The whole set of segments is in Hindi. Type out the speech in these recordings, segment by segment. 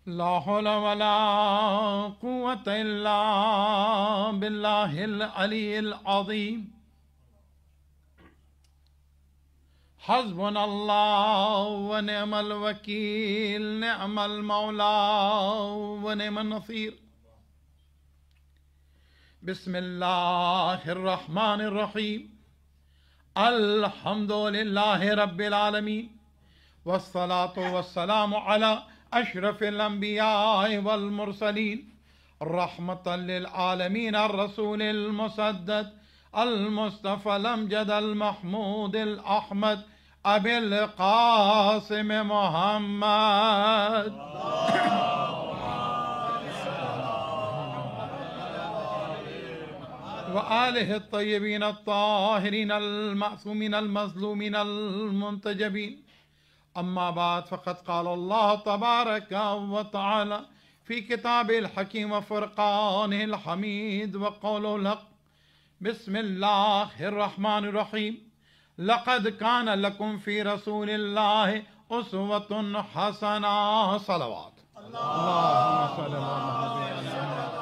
ला हौला वला कुव्वता इल्ला बिल्लाहिल अलीयिल अज़ीम। हस्बुनल्लाहु व निअमल वकील, निअमल मौला व निअमन नसीर। बिस्मिल्लाहिर रहमानिर रहीम। अल्हम्दुलिल्लाहि रब्बिल आलमीन वस्सलातु वस्सलामु अला अशरफिल अंबिया वल मुरसलीन रहमतल लिल आलमीन ar रसूलिल मुसद्दद अल मुस्तफ़ा अमजद अल महमूद अल अहमद अबिल कासिम मोहम्मद व आलिहि तय्यबीन अत्ताहिरीन अल मासूमीन अल मज़लूमीन अल मुंतजबीन। अम्मा बाद फ़क़द क़ाल अल्लाह तबारक व तआला फ़ी किताबिल हकीम व फ़ुरक़ानिल हमीद व क़ौलिल हक़। बिस्मिल्लाहिर रहमानिर रहीम। लक़द कान लकुम फ़ी रसूलिल्लाहि उस्वतुन हसना। सलवात अल्लाहुम्मा सल्लि अला मुहम्मद।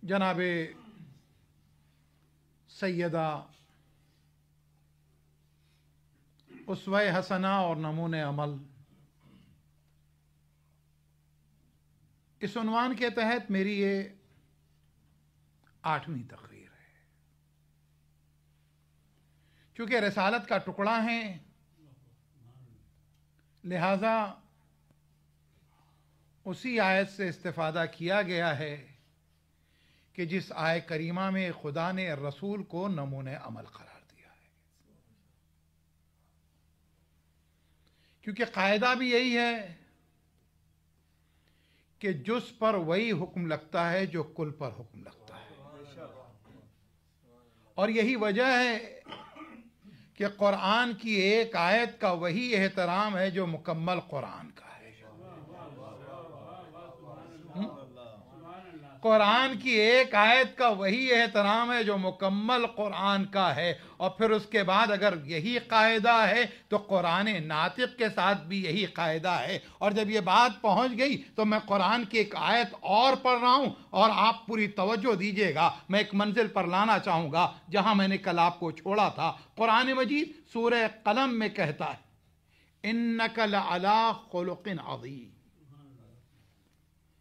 जनाबे सैयदा उसवे हसना और नमूने अमल, इस उन्वान के तहत मेरी ये 8वीं तकरीर है। चूंकि रिसालत का टुकड़ा है, लिहाजा उसी आयत से इस्तिफादा किया गया है कि जिस आय करीमा में खुदा ने रसूल को नमूने अमल करार दिया है। क्योंकि कायदा भी यही है कि जुज़ पर वही हुक्म लगता है जो कुल पर हुक्म लगता है। और यही वजह है कि कुरान की एक आयत का वही एहतराम है जो मुकम्मल कुरान का है। कुरान की एक आयत का वही एहतराम है जो मुकम्मल कुरान का है। और फिर उसके बाद अगर यही कायदा है तो कुरान नातिक के साथ भी यही कायदा है। और जब ये बात पहुंच गई तो मैं कुरान की एक आयत और पढ़ रहा हूं और आप पूरी तवज्जो दीजिएगा। मैं एक मंजिल पर लाना चाहूंगा जहां मैंने कल आपको छोड़ा था। कुरान मजीद सूरह कलम में कहता है, इन्नका लअला खुलुकिन अज़ीम।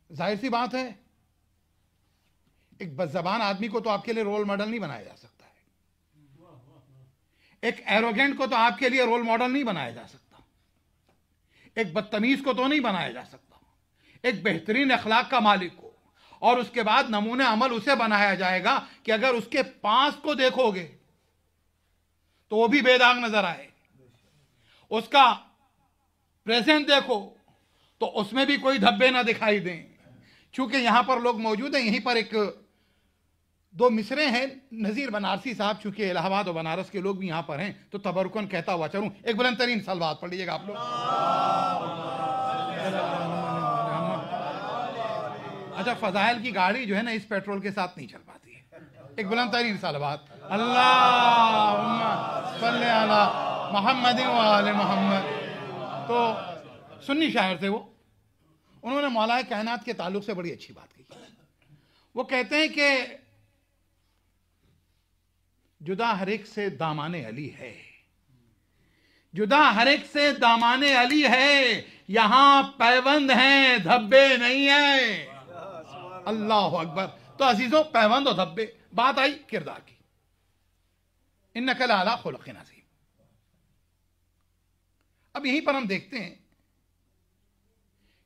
जाहिर सी बात है, एक बदज़बान आदमी को तो आपके लिए रोल मॉडल नहीं बनाया जा सकता है। एक एरोगेंट को तो आपके लिए रोल मॉडल नहीं बनाया जा सकता। एक बदतमीज को तो नहीं बनाया जा सकता। एक बेहतरीन अखलाक का मालिक को। और उसके बाद नमूने अमल उसे बनाया जाएगा कि अगर उसके पास को देखोगे तो वो भी बेदाग नजर आए, उसका प्रेजेंट देखो तो उसमें भी कोई धब्बे ना दिखाई दें। चूंकि यहां पर लोग मौजूद हैं, यहीं पर एक दो मिसरे हैं। नज़ीर बनारसी साहब चूंकि इलाहाबाद और बनारस के लोग भी यहां पर हैं तो तबरुकन कहता हुआ चलूं। एक बुलंद तरीन सलवात पढ़ लीजिएगा आप लोग। अच्छा, फजाइल की गाड़ी जो है ना इस पेट्रोल के साथ नहीं चल पाती है। एक बुलंद तरीन सलवात। अल्लाहुम्मा सल्ली अला मुहम्मद व आले मुहम्मद। तो सुन्नी शायर थे वो। उन्होंने मौलाए कायनात के ताल्लुक से बड़ी अच्छी बात कही। वो कहते हैं कि जुदा हर एक से दामाने अली है, जुदा हर एक से दामाने अली है, यहां पैबंद हैं धब्बे नहीं है। अल्लाह अकबर। तो अजीजों, पैबंद और धब्बे, बात आई किरदार की। इन्नका लअला खुलुकिन अज़ीम। अब यहीं पर हम देखते हैं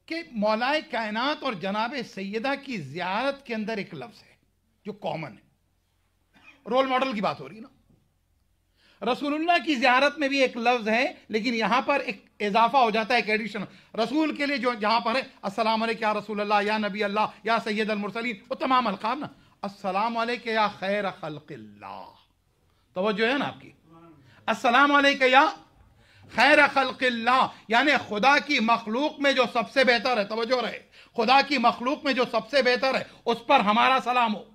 कि मौलाए कायनात और जनाब सैयदा की ज़ियारत के अंदर एक लफ्ज़ है जो कॉमन है। रोल मॉडल की बात हो रही है ना। रसूलुल्लाह की ज़ियारत में भी एक लफ्ज़ है, लेकिन यहां पर एक इजाफा हो जाता है, एक एडिशन। रसूल के लिए जो जहां पर है अस्सलाम अलैका या रसूल अल्लाह, या नबी अल्लाह, या सैयद अल मुरसलीन, वो तमाम अलकाब ना। अस्सलाम अलैका या खैर खल्क़िल्लाह, तवज्जो है ना आपकी। अस्सलाम अलैका या खैर खल्क़िल्लाह, यानी खुदा की मखलूक में जो सबसे बेहतर है, तवज्जो रहे, खुदा की मखलूक में जो सबसे बेहतर है उस पर हमारा सलाम हो।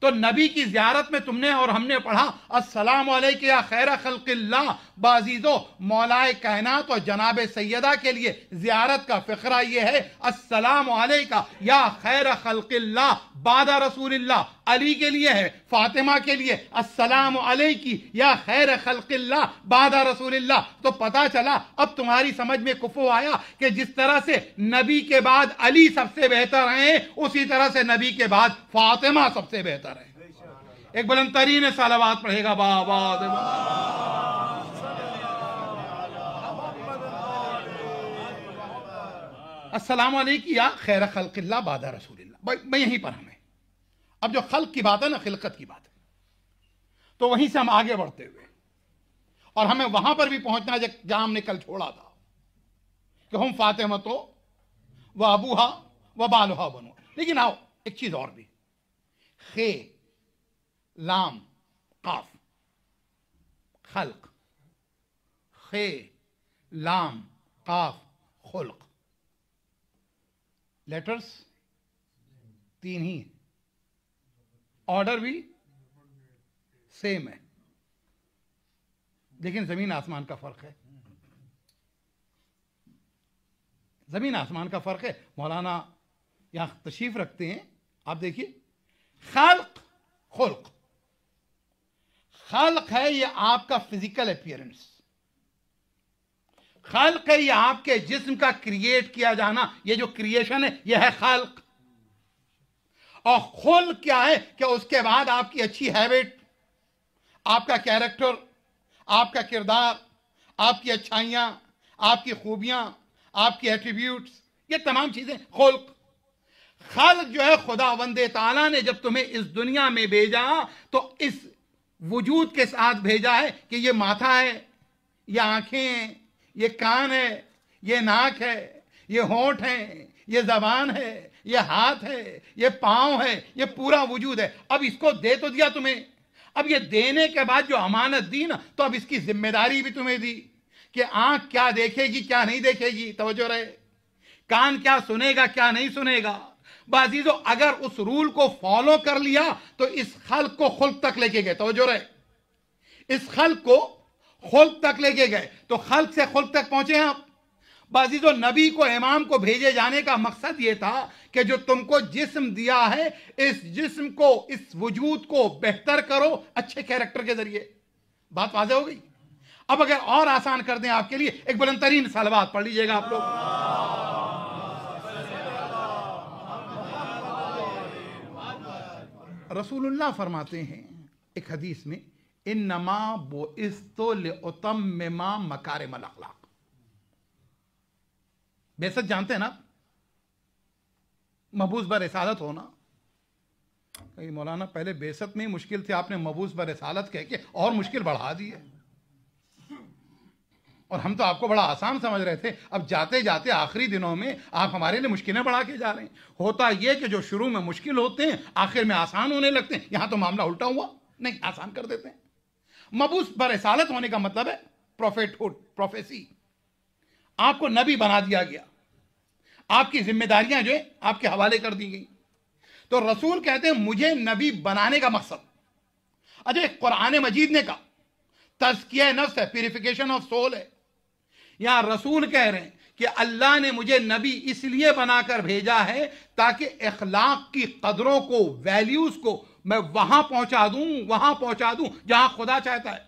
तो नबी की ज़ियारत में तुमने और हमने पढ़ा अस्सलाम अलैका या खैर खल्क़िल्लाह, बाजीजो मौलाए कायनात और जनाब सैयदा के लिए जियारत का फ़िक्रा यह है, अस्सलामु अलैका या खैर खल्क़िल्लाह बादा रसूलिल्लाह। अली के लिए है, फातिमा के लिए अस्सलामु अलैकी या खैर खल्क़िल्लाह बादा रसूलिल्लाह। तो पता चला, अब तुम्हारी समझ में कुफो आया कि जिस तरह से नबी के बाद अली सबसे बेहतर हैं, उसी तरह से नबी के बाद फातिमा सबसे बेहतर है। एक बुलंद तरीन सलावत पढ़ेगा बाबा। अस्सलाम वालेकुम या खैर खल्क़िल्लाह बादा रसूलिल्लाह। मैं यहीं पर हमें अब जो खल्क की बात है ना, खिलकत की बात है, तो वहीं से हम आगे बढ़ते हुए और हमें वहां पर भी पहुंचना है जहां हमने कल छोड़ा था कि हम फातिमा तो व अबूहा व बालुहा बनो। लेकिन आओ एक चीज और भी, खे लाम काफ खल्क, खे लाम काफ खुल्क, लेटर्स तीन ही, ऑर्डर भी सेम है, लेकिन जमीन आसमान का फर्क है। जमीन आसमान का फर्क है। मौलाना यहां तशरीफ रखते हैं, आप देखिए, खल्क खुल्क। खल्क है ये आपका फिजिकल अपीयरेंस, खल्क है ये आपके जिस्म का क्रिएट किया जाना, ये जो क्रिएशन है ये है खल्क। और खुल्क क्या है कि उसके बाद आपकी अच्छी हैबिट, आपका कैरेक्टर, आपका किरदार, आपकी अच्छाइयां, आपकी खूबियां, आपकी एट्रीब्यूट्स, ये तमाम चीजें खुल्क। खल्क जो है, खुदावंदे ताला ने जब तुम्हें इस दुनिया में भेजा तो इस वजूद के साथ भेजा है कि ये माथा है, ये आंखें हैं, ये कान है, ये नाक है, ये होंठ है, ये जबान है, ये हाथ है, ये पांव है, ये पूरा वजूद है। अब इसको दे तो दिया तुम्हें, अब ये देने के बाद जो अमानत दी ना, तो अब इसकी जिम्मेदारी भी तुम्हें दी कि आंख क्या देखेगी क्या नहीं देखेगी, तवज्जो रहे, कान क्या सुनेगा क्या नहीं सुनेगा। बाजीजो अगर उस रूल को फॉलो कर लिया तो इस खल्क को खुल्क तक लेके गए, तवज्जो रहे, इस खल्क को खुल्क तक लेके गए, तो खल्क से खुल्क तक पहुंचे हैं आप। बाजीजो नबी को, इमाम को भेजे जाने का मकसद यह था कि जो तुमको जिस्म दिया है, इस जिस्म को, इस वजूद को बेहतर करो अच्छे कैरेक्टर के जरिए। बात वाज़ेह हो गई। अब अगर और आसान कर दें आपके लिए, एक बुलंद तरीन सलवात पढ़ लीजिएगा आप लोग। रसूलुल्लाह फरमाते हैं एक हदीस में, इन्नमा बुइस्तु लिउतम्मिमा मकारिमल अखलाक। बेसत जानते हैं ना, मबूस बर रिसालत होना। कहीं मौलाना पहले बेसत में ही मुश्किल थी, आपने मबूस बर रिसालत कह के और मुश्किल बढ़ा दी है, और हम तो आपको बड़ा आसान समझ रहे थे। अब जाते जाते आखिरी दिनों में आप हमारे लिए मुश्किलें बढ़ा के जा रहे हैं। होता यह कि जो शुरू में मुश्किल होते हैं आखिर में आसान होने लगते हैं। यहां तो मामला उल्टा हुआ, नहीं, आसान कर देते हैं। मबूस बर रिसालत होने का मतलब है प्रोफेटहुड, प्रोफेसी। आपको नबी बना दिया गया, आपकी जिम्मेदारियां जो है आपके हवाले कर दी गई। तो रसूल कहते हैं मुझे नबी बनाने का मकसद, अजय कुरान मजीद ने कहा तज़किया नफ्स है, प्यूरिफिकेशन ऑफ सोल है। यहां रसूल कह रहे हैं कि अल्लाह ने मुझे नबी इसलिए बनाकर भेजा है ताकि इखलाक की कदरों को, वैल्यूज को मैं वहां पहुंचा दूं जहां खुदा चाहता है।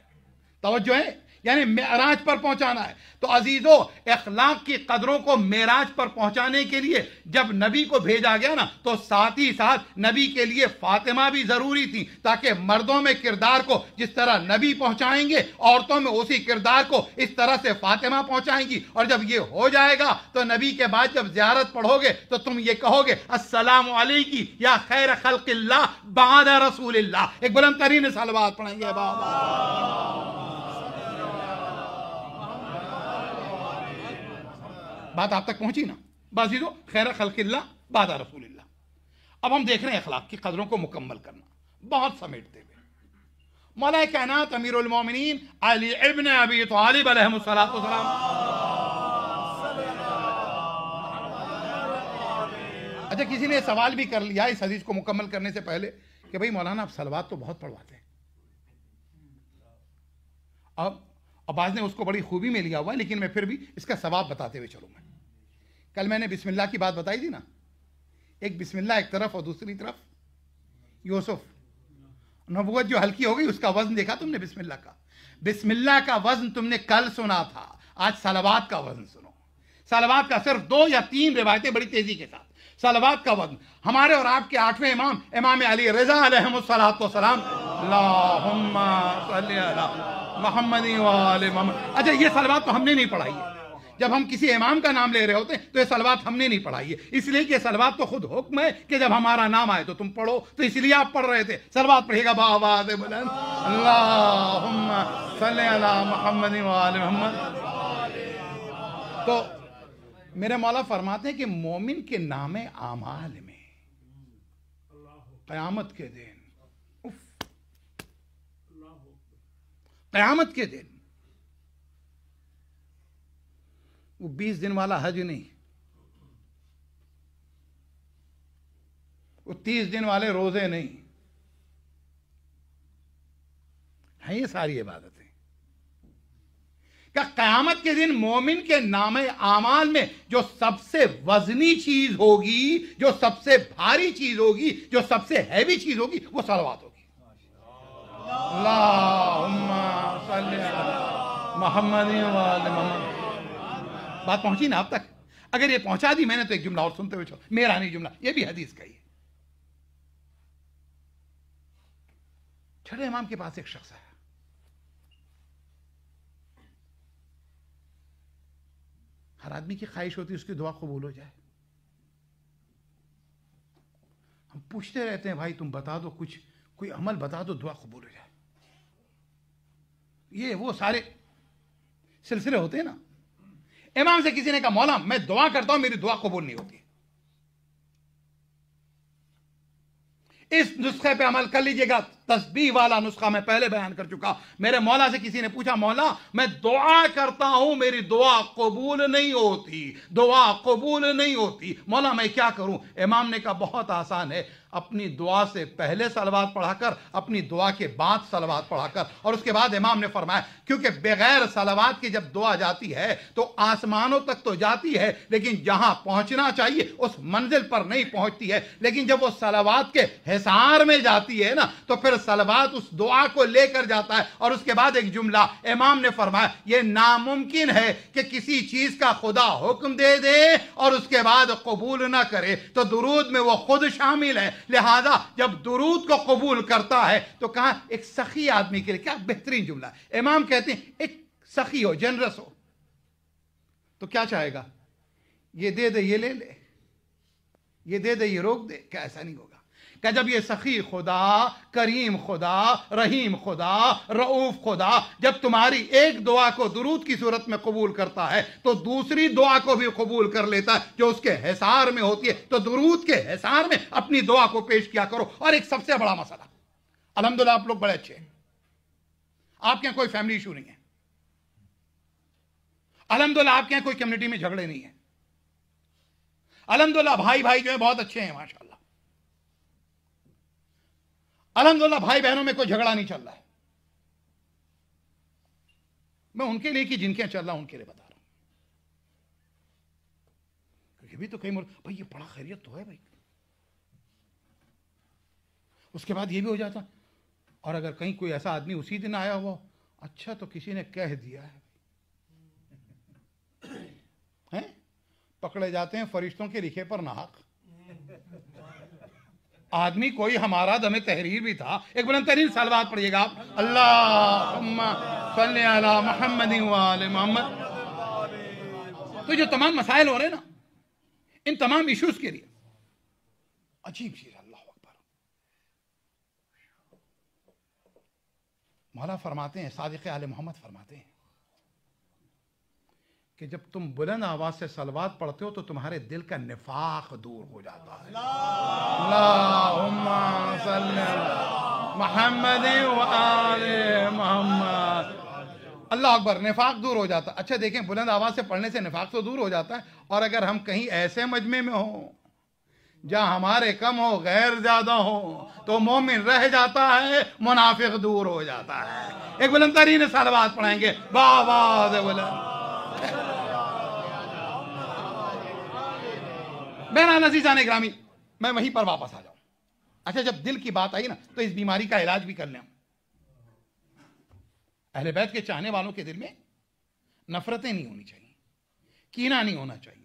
तवज्जो है, यानी मेराज पर पहुंचाना है। तो अजीजों, इखलाक की कदरों को मेराज पर पहुंचाने के लिए जब नबी को भेजा गया ना, तो साथ ही साथ नबी के लिए फातिमा भी जरूरी थी, ताकि मर्दों में किरदार को जिस तरह नबी पहुंचाएंगे, औरतों में उसी किरदार को इस तरह से फातिमा पहुंचाएंगी। और जब ये हो जाएगा तो नबी के बाद जब ज़ियारत पढ़ोगे तो तुम ये कहोगे अस्सलामु अलैकी या खैर खल्क़िल्लाह बादा रसूलिल्लाह। एक बुलंद तरीन सलवात पढ़ेंगे बाबा। बात आप तक पहुंची ना बाजीजो, खैर खल्क़िल्लाह बादा रसूलिल्लाह। अब हम देख रहे हैं अखलाक की कदरों को मुकम्मल करना, बहुत समेटते हुए मौलाए कायनात अमीरुल मोमिनीन अली इब्न अबी तालिब अलैहिस्सलातु वस्सलाम। अच्छा, किसी ने सवाल भी कर लिया इस हदीस को मुकम्मल करने से पहले कि भाई मौलाना आप सलवात तो बहुत पढ़वाते हैं, अब अब्बास ने उसको बड़ी खूबी में लिया हुआ है, लेकिन मैं फिर भी इसका सवाब बताते हुए चलूँ। मैं कल मैंने बिस्मिल्लाह की बात बताई थी ना, एक बिस्मिल्लाह एक तरफ और दूसरी तरफ यूसुफ। नबूवत जो हल्की हो गई उसका वजन देखा तुमने बिस्मिल्लाह का? बिस्मिल्लाह का वजन तुमने कल सुना था, आज सलावात का वजन सुनो। सलावात का सिर्फ 2 या 3 रिवायतें बड़ी तेजी के साथ। सलावात का वजन हमारे और आपके 8वें इमाम इमाम अली रज़ा अलैहिस्सलातु वस्सलाम, अल्लाहुम्मा सल्ली अला मुहम्मद व आले मुहम्मद। अच्छा, ये सलावात तो हमने नहीं पढ़ाई है। जब हम किसी इमाम का नाम ले रहे होते हैं तो ये सलवात हमने नहीं पढ़ाई है, इसलिए कि सलवात तो खुद हुक्म है कि जब हमारा नाम आए तो तुम पढ़ो, तो इसलिए आप पढ़ रहे थे। सलवात पढ़ेगा बावाज़ बुलंद, अल्लाहुम्मा सल्ली अला मुहम्मद व आले मुहम्मद। तो मेरे मौला फरमाते हैं कि मोमिन के नामे आमाल में क़यामत के दिन, क़यामत के दिन वो 20 दिन वाला हज नहीं, वो 30 दिन वाले रोजे नहीं है, ये सारी इबादतें क्या क़यामत के दिन मोमिन के नामे आमाल में जो सबसे वजनी चीज होगी, जो सबसे भारी चीज होगी, जो सबसे हैवी चीज होगी, वो सलवात होगी। अल्लाहुम्मा सल्ली अला मुहम्मद व आले मुहम्मद। बात पहुंची ना आप तक? अगर ये पहुंचा दी मैंने तो एक जुमला और सुनते हुए चलो, मेरा नहीं जुमला, ये भी हदीस का ही है। छठे इमाम के पास एक शख्स है, हर आदमी की ख्वाहिश होती है उसकी दुआ कबूल हो जाए। हम पूछते रहते हैं भाई तुम बता दो कुछ, कोई अमल बता दो दुआ कबूल हो जाए। ये वो सारे सिलसिले होते हैं ना। इमाम से किसी ने कहा मौला मैं दुआ करता हूं मेरी दुआ कबूल नहीं होती, इस नुस्खे पे अमल कर लीजिएगा। तस्बीह वाला नुस्खा मैं पहले बयान कर चुका। मेरे मौला से किसी ने पूछा मौला मैं दुआ करता हूं मेरी दुआ कबूल नहीं होती, दुआ कबूल नहीं होती, मौला मैं क्या करूं? इमाम ने कहा बहुत आसान है, अपनी दुआ से पहले सलवात पढ़ाकर, अपनी दुआ के बाद सलवात पढ़ाकर। और उसके बाद इमाम ने फरमाया क्योंकि बगैर सलवात की जब दुआ जाती है तो आसमानों तक तो जाती है, लेकिन जहां पहुंचना चाहिए उस मंजिल पर नहीं पहुंचती है। लेकिन जब वो सलवात के हिसार में जाती है ना, तो फिर सलवात उस दुआ को लेकर जाता है। और उसके बाद एक जुमला इमाम ने फरमाया यह नामुमकिन है कि किसी चीज का खुदा हुक्म दे दे और उसके बाद कबूल ना करे, तो दुरूद में वो खुद शामिल है। लिहाजा जब दुरूद को कबूल करता है तो कहा एक सखी आदमी के लिए, क्या बेहतरीन जुमला। इमाम कहते हैं एक सखी हो, जनरस हो, तो क्या चाहेगा? ये दे दे ये ले ले, ये दे दे ये रोक दे, क्या ऐसा नहीं होगा? क्या जब ये सखी खुदा, करीम खुदा, रहीम खुदा, रऊफ खुदा जब तुम्हारी एक दुआ को दुरूद की सूरत में कबूल करता है तो दूसरी दुआ को भी कबूल कर लेता है जो उसके हिसार में होती है। तो दुरूद के हिसार में अपनी दुआ को पेश किया करो। और एक सबसे बड़ा मसला, अल्हम्दुलिल्लाह आप लोग बड़े अच्छे हैं, आपके यहां कोई फैमिली इशू नहीं है, अल्हम्दुलिल्लाह आपके यहां कोई कम्युनिटी में झगड़े नहीं है, अल्हम्दुलिल्लाह भाई भाई जो है बहुत अच्छे हैं माशाल्लाह, अल्हम्दुलिल्लाह भाई बहनों में कोई झगड़ा नहीं चल रहा है। मैं उनके लिए कि जिनके चल रहा उनके लिए बता रहा हूं, क्योंकि भी तो कई भाई ये बड़ा खैरियत तो है भाई, उसके बाद ये भी हो जाता। और अगर कहीं कोई ऐसा आदमी उसी दिन आया हुआ, अच्छा तो किसी ने कह दिया है, हैं? पकड़े जाते हैं फरिश्तों के लिखे पर नाहक। आदमी कोई हमारा दमे तहरीर भी था। एक बुलंद तरीन सलवात पढ़िएगा आप, अल्लाहुम्मा सल्ली अला मुहम्मद व आले मुहम्मद। तो जो तमाम मसाइल हो रहे हैं ना, इन तमाम इश्यूज के लिए अजीब चीज, अल्लाह अकबर। मौला फरमाते हैं, सादिक़ आले मोहम्मद फरमाते हैं कि जब तुम बुलंद आवाज से सलवात पढ़ते हो तो तुम्हारे दिल का निफाक दूर हो जाता है। अल्लाहुम्मा सल्ली अला मुहम्मद व आले मुहम्मद। अल्लाह अकबर, निफाक दूर हो जाता। अच्छा देखें, बुलंद आवाज से पढ़ने से निफाक तो दूर हो जाता है। और अगर हम कहीं ऐसे मजमे में हो जहां हमारे कम हो गैर ज्यादा हो तो मोमिन रह जाता है, मुनाफिक दूर हो जाता है। एक बुलंदतरीन सलवात पढ़ाएंगे, बाबा बुलंद। मेरा नजीजा ने ग्रामी, मैं वहीं पर वापस आ जाऊं। अच्छा, जब दिल की बात आई ना तो इस बीमारी का इलाज भी कर लें। अहले बैत के चाहने वालों के दिल में नफरतें नहीं होनी चाहिए, कीना नहीं होना चाहिए,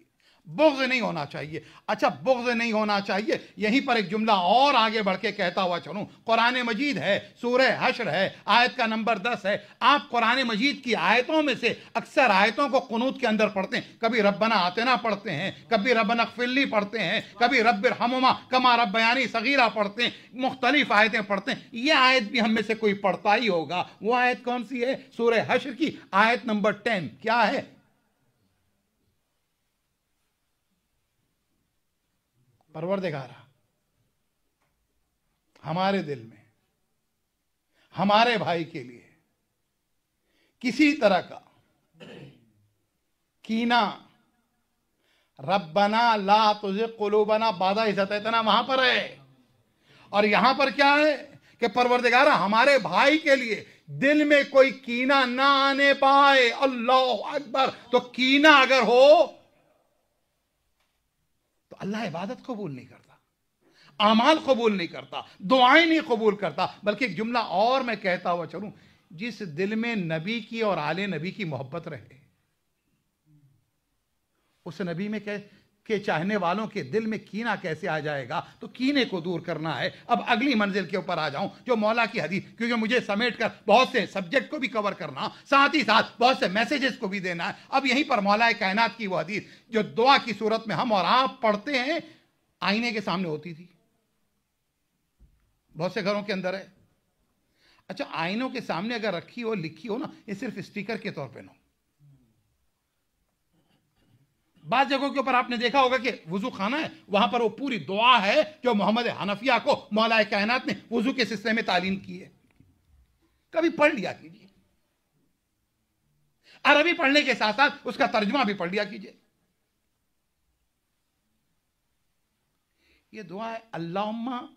बुग़्ज़ नहीं होना चाहिए। अच्छा, बुग़्ज़ नहीं होना चाहिए, यहीं पर एक जुमला और आगे बढ़ के कहता हुआ चलूं। कुरान मजीद है, सूरह हश्र है, आयत का नंबर 10 है। आप कुरान मजीद की आयतों में से अक्सर आयतों को कुनूत के अंदर पढ़ते हैं। कभी रब्बना आतिना पढ़ते हैं, कभी रब्बना इग़फ़िरली पढ़ते हैं, कभी रब्बिरहमुमा कमा रब्बयानी सगीरा पढ़ते हैं, मुख्तलिफ आयतें पढ़ते हैं। यह आयत भी हम में से कोई पढ़ता ही होगा। वो आयत कौन सी है? सूरह हश्र की आयत नंबर 10। क्या है? परवरदिगार हमारे दिल में हमारे भाई के लिए किसी तरह का कीना, रब्बना ला तुज़िग़ क़ुलूबना बादा इज़्ज़तिना वहां पर है। और यहां पर क्या है कि परवरदिगार हमारे भाई के लिए दिल में कोई कीना ना आने पाए। अल्लाह अकबर। तो कीना अगर हो तो अल्लाह इबादत कबूल नहीं करता, आमाल कबूल नहीं करता, दुआएं नहीं कबूल करता। बल्कि एक जुमला और मैं कहता हुआ चलूं, जिस दिल में नबी की और आले नबी की मोहब्बत रहे, उस नबी में के चाहने वालों के दिल में कीना कैसे आ जाएगा? तो कीने को दूर करना है। अब अगली मंजिल के ऊपर आ जाऊं, जो मौला की हदीस, क्योंकि मुझे समेट कर बहुत से सब्जेक्ट को भी कवर करना, साथ ही साथ बहुत से मैसेजेस को भी देना है। अब यहीं पर मौला कायनात की वो हदीस जो दुआ की सूरत में हम और आप पढ़ते हैं, आईने के सामने होती थी, बहुत से घरों के अंदर है। अच्छा, आईनों के सामने अगर रखी हो, लिखी हो ना, ये सिर्फ स्टिकर के तौर पे ना। बाद जगहों के ऊपर आपने देखा होगा कि वुजू खाना है, वहां पर वो पूरी दुआ है जो मोहम्मद हनफिया को मौला कायनात ने वुजू के सिलसिले में तालीम की है। कभी पढ़ लिया कीजिए, अरबी पढ़ने के साथ साथ उसका तर्जुमा भी पढ़ लिया कीजिए। ये दुआ है, अल्लाहुम्मा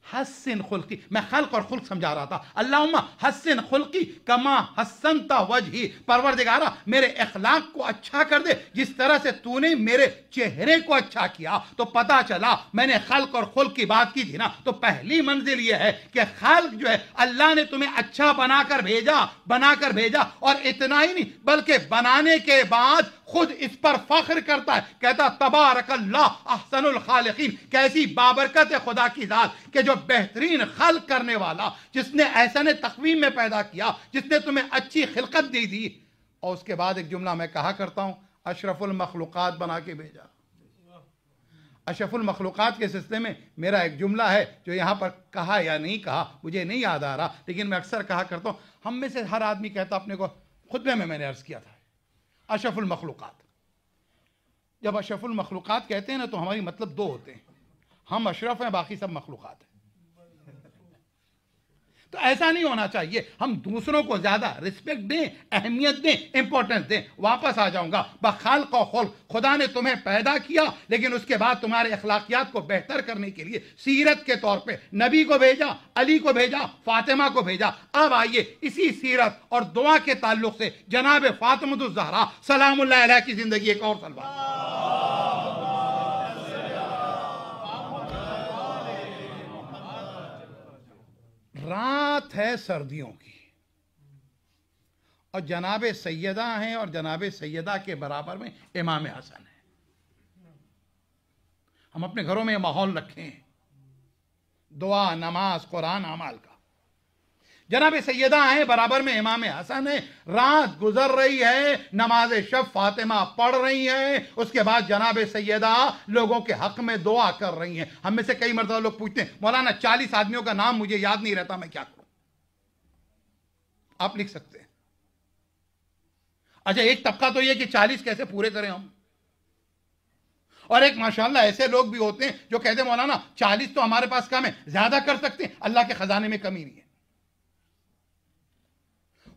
हस्सिन खुल्की। मैं खल्क और खुल्क समझा रहा था। अल्लाहुम्मा हस्सिन खुल्की कमा हस्सनता वजही। परवरदिगारा मेरे इखलाक को अच्छा कर दे जिस तरह से तूने मेरे चेहरे को अच्छा किया। तो पता चला, मैंने खल्क और खुल्क की बात की थी ना, तो पहली मंजिल यह है कि खल्क जो है, अल्लाह ने तुम्हें अच्छा बनाकर भेजा। और इतना ही नहीं, बल्कि बनाने के बाद खुद इस पर फख्र करता है, कहता तबारकल्लाह अहसनुल खालिकीन। कैसी बाबरकत है खुदा की जात कि जो बेहतरीन खल्क करने वाला, जिसने ऐसा तकवीम में पैदा किया, जिसने तुम्हें अच्छी खिलकत दे दी। और उसके बाद एक जुमला मैं कहा करता हूं, अशरफुल मखलूकात बना के भेजा। अशरफुल मखलूकात के सिलसिले में मेरा एक जुमला है जो यहां पर कहा या नहीं कहा मुझे नहीं याद आ रहा, लेकिन मैं अक्सर कहा करता हूं। हम में से हर आदमी कहता अपने को, खुतबे में मैंने अर्ज किया था, अशरफुल मखलूकात। जब अशरफुल मखलूकात कहते हैं ना, तो हमारी मतलब दो होते हैं, हम अशरफ हैं, बाकी सब मखलूकात हैं। तो ऐसा नहीं होना चाहिए। हम दूसरों को ज्यादा रिस्पेक्ट दें, अहमियत दें, इंपॉर्टेंस दें। वापस आ जाऊंगा, बखाल्क और खुल्क, खुदा ने तुम्हें पैदा किया, लेकिन उसके बाद तुम्हारे अखलाकियात को बेहतर करने के लिए सीरत के तौर पे नबी को भेजा, अली को भेजा, फातिमा को भेजा। अब आइए इसी सीरत और दुआ के ताल्लुक से जनाब फातिमा ज़हरा सलामुल्लाह अलैहा की जिंदगी एक और सलवा। रात है सर्दियों की और जनाब सैयदा हैं, और जनाब सैयदा के बराबर में इमाम हसन है। हम अपने घरों में माहौल रखें, दुआ, नमाज, कुरान, अमाल का। जनाब सैयदा हैं, बराबर में इमाम हसन है। रात गुजर रही है, नमाज शब फातिमा पढ़ रही है, उसके बाद जनाब सैयदा लोगों के हक में दुआ कर रही हैं। हम में से कई मर्तबा लोग पूछते हैं, मौलाना 40 आदमियों का नाम मुझे याद नहीं रहता, मैं क्या करूं? आप लिख सकते हैं। अच्छा, एक तबका तो यह कि 40 कैसे पूरे करें हम, और एक माशाल्लाह ऐसे लोग भी होते हैं जो कहते हैं मौलाना 40 तो हमारे पास कम है, ज्यादा कर सकते हैं, अल्लाह के खजाने में कमी नहीं है।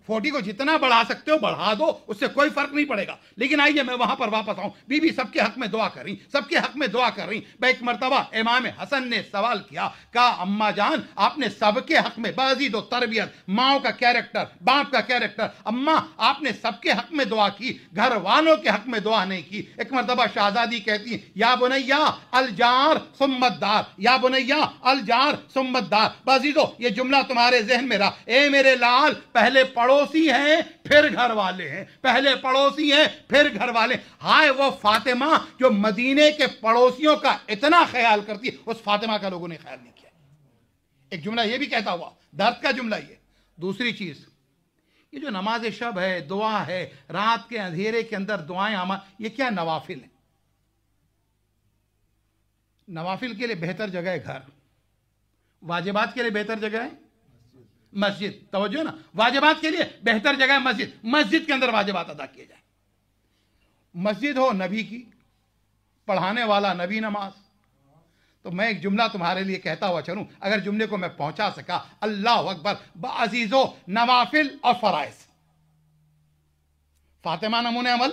40 को जितना बढ़ा सकते हो बढ़ा दो, उससे कोई फर्क नहीं पड़ेगा। लेकिन आइए मैं वहां पर वापस आऊं। बीबी सबके हक में दुआ कर रही, सबके हक में दुआ कर रही। एक मर्तबा इमाम हसन ने सवाल किया, कहा अम्मा जान आपने सबके हक में बाजी दो, तरबियत, माओ का कैरेक्टर, बाप का कैरेक्टर, अम्मा आपने सबके हक में दुआ की, घर वालों के हक में दुआ नहीं की। एक मर्तबा शहजादी कहती है, या बुनैया अलजार सुम्मतदार, या बुनैया अलजार सुम्मतदार। बाजी दो ये जुमला तुम्हारे जहन में रहा, ए मेरे लाल पहले पड़ोसी हैं फिर घर वाले हैं, पहले पड़ोसी हैं फिर घर वाले। हाय वो फातिमा जो मदीने के पड़ोसियों का इतना ख्याल करती है, उस फातिमा का लोगों ने ख्याल नहीं किया। एक जुमला ये भी कहता हुआ, दर्द का जुमला ये। दूसरी चीज, ये जो नमाज शब है, दुआ है, रात के अंधेरे के अंदर दुआएं आमा, ये क्या नवाफिल है? नवाफिल के लिए बेहतर जगह है घर, वाजिबात के लिए बेहतर जगह है मस्जिद। तवज्जो ना, वाजिबात के लिए बेहतर जगह है मस्जिद। मस्जिद के अंदर वाजिबात अदा किए जाए। मस्जिद हो नबी की, पढ़ाने वाला नबी नमाज। तो मैं एक जुमला तुम्हारे लिए कहता हुआ चलूं, अगर जुमले को मैं पहुंचा सका। अल्लाह अकबर। अजीजो नवाफिल और फराइज, फातिमा नमूने अमल,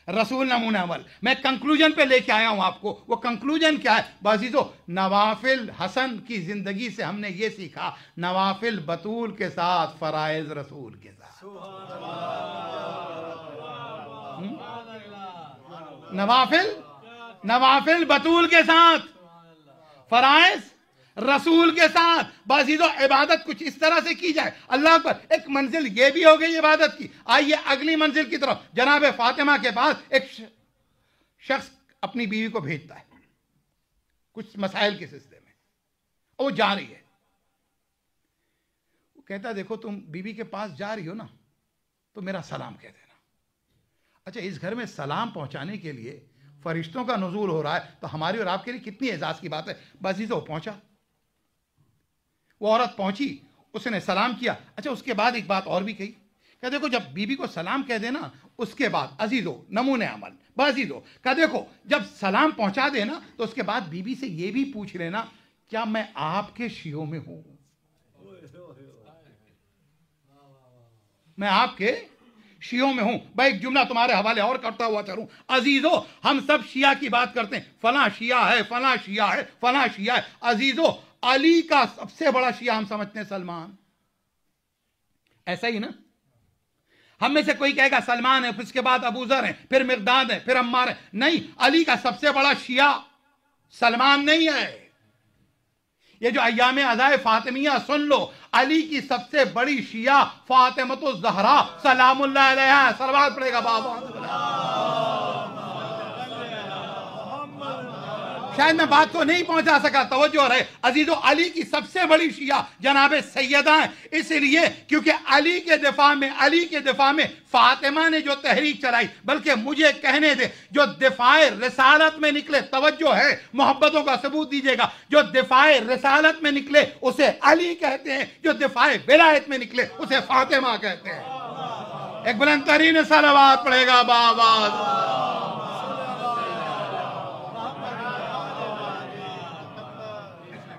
रसूल नमूने अमल। मैं कंक्लूजन पे लेके आया हूं आपको। वो कंक्लूजन क्या है बाजीजो? नवाफिल हसन की जिंदगी से हमने ये सीखा, नवाफिल बतूल के साथ, फराइज रसूल के साथ। नवाफिल बतूल के साथ, फराइज रसूल के साथ। बाजीदो इबादत कुछ इस तरह से की जाए। अल्लाह पर एक मंजिल ये भी हो गई इबादत की। आइए अगली मंजिल की तरफ। जनाब फातिमा के पास एक शख्स अपनी बीवी को भेजता है कुछ मसाइल के सिलसिले में, और वो जा रही है। वो कहता है देखो तुम बीवी के पास जा रही हो ना, तो मेरा सलाम कह देना। अच्छा, इस घर में सलाम पहुंचाने के लिए फरिश्तों का नुज़ूल हो रहा है, तो हमारी और आपके लिए कितनी एजाज की बात है। बाजीदो पहुंचा, वो औरत पहुंची, उसने सलाम किया। अच्छा, उसके बाद एक बात और भी कही, क्या देखो जब बीबी को सलाम कह देना, उसके बाद अजीजो नमूने अमल, बाजीदो क्या देखो जब सलाम पहुंचा देना, तो उसके बाद बीबी से यह भी पूछ लेना, क्या मैं आपके शियों में हूं? मैं आपके शियों में हूं। भाई एक जुमला तुम्हारे हवाले और करता हुआ चलूं। अजीजो हम सब शिया की बात करते हैं, फला शिया है, फला शिया है, फला शिया है। अजीजो अली का सबसे बड़ा शिया हम समझते हैं सलमान, ऐसा ही ना? हम में से कोई कहेगा सलमान है, फिर उसके बाद अबू ज़र है, फिर मिक़दाद है, फिर अम्मार है। नहीं, अली का सबसे बड़ा शिया सलमान नहीं है। ये जो अय्याम अज़ाए फातिमिया सुन लो, अली की सबसे बड़ी शिया फातिमतुज़ ज़हरा सलामुल्लाह अलैहा। सलवात पड़ेगा बाबा। शायद मैं बात को नहीं पहुंचा सका, तवज्जो रहे। अजीजो अली की सबसे बड़ी शिया जनाबे सैयदा है, इसलिए क्योंकि अली के दिफा में फातिमा ने जो तहरीक चलाई, बल्कि मुझे कहने दे, जो दिफाए रिसालत में निकले, तवज्जो है, मोहब्बतों का सबूत दीजिएगा, जो दिफाए रिसालत में निकले उसे अली कहते हैं, जो दिफाए विलायत में निकले उसे फातिमा कहते हैं। एक बुलंद तरीन सलावत पड़ेगा बाबा।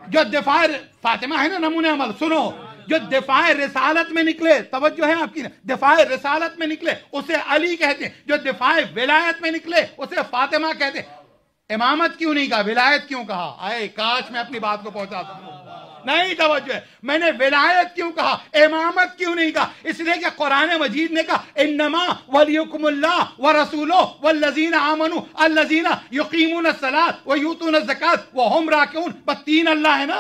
जो दिफाए फातिमा है ना नमूने अमल, सुनो, जो दिफाए रिसालत में निकले, तवज्जो है आपकी, दिफाए रिसालत में निकले उसे अली कहते हैं, जो दिफाए विलायत में निकले उसे फातिमा कहते हैं। इमामत क्यों नहीं कहा, विलायत क्यों कहा? आए काश मैं अपनी बात को पहुंचा सकूं। नहीं, तवज्जो है, मैंने विलायत क्यों कहा, इमामत क्यों नहीं कहा? इसलिए कि कुरान मजीद ने कहा इन्नमा वलियुकुमुल्लाह व रसूलुहु वल्लज़ीना आमनू अल्लज़ीना युकीमूनस सलात व यूतूनज़ ज़कात व हुम राकिऊन। बस तीन अल्लाह है ना?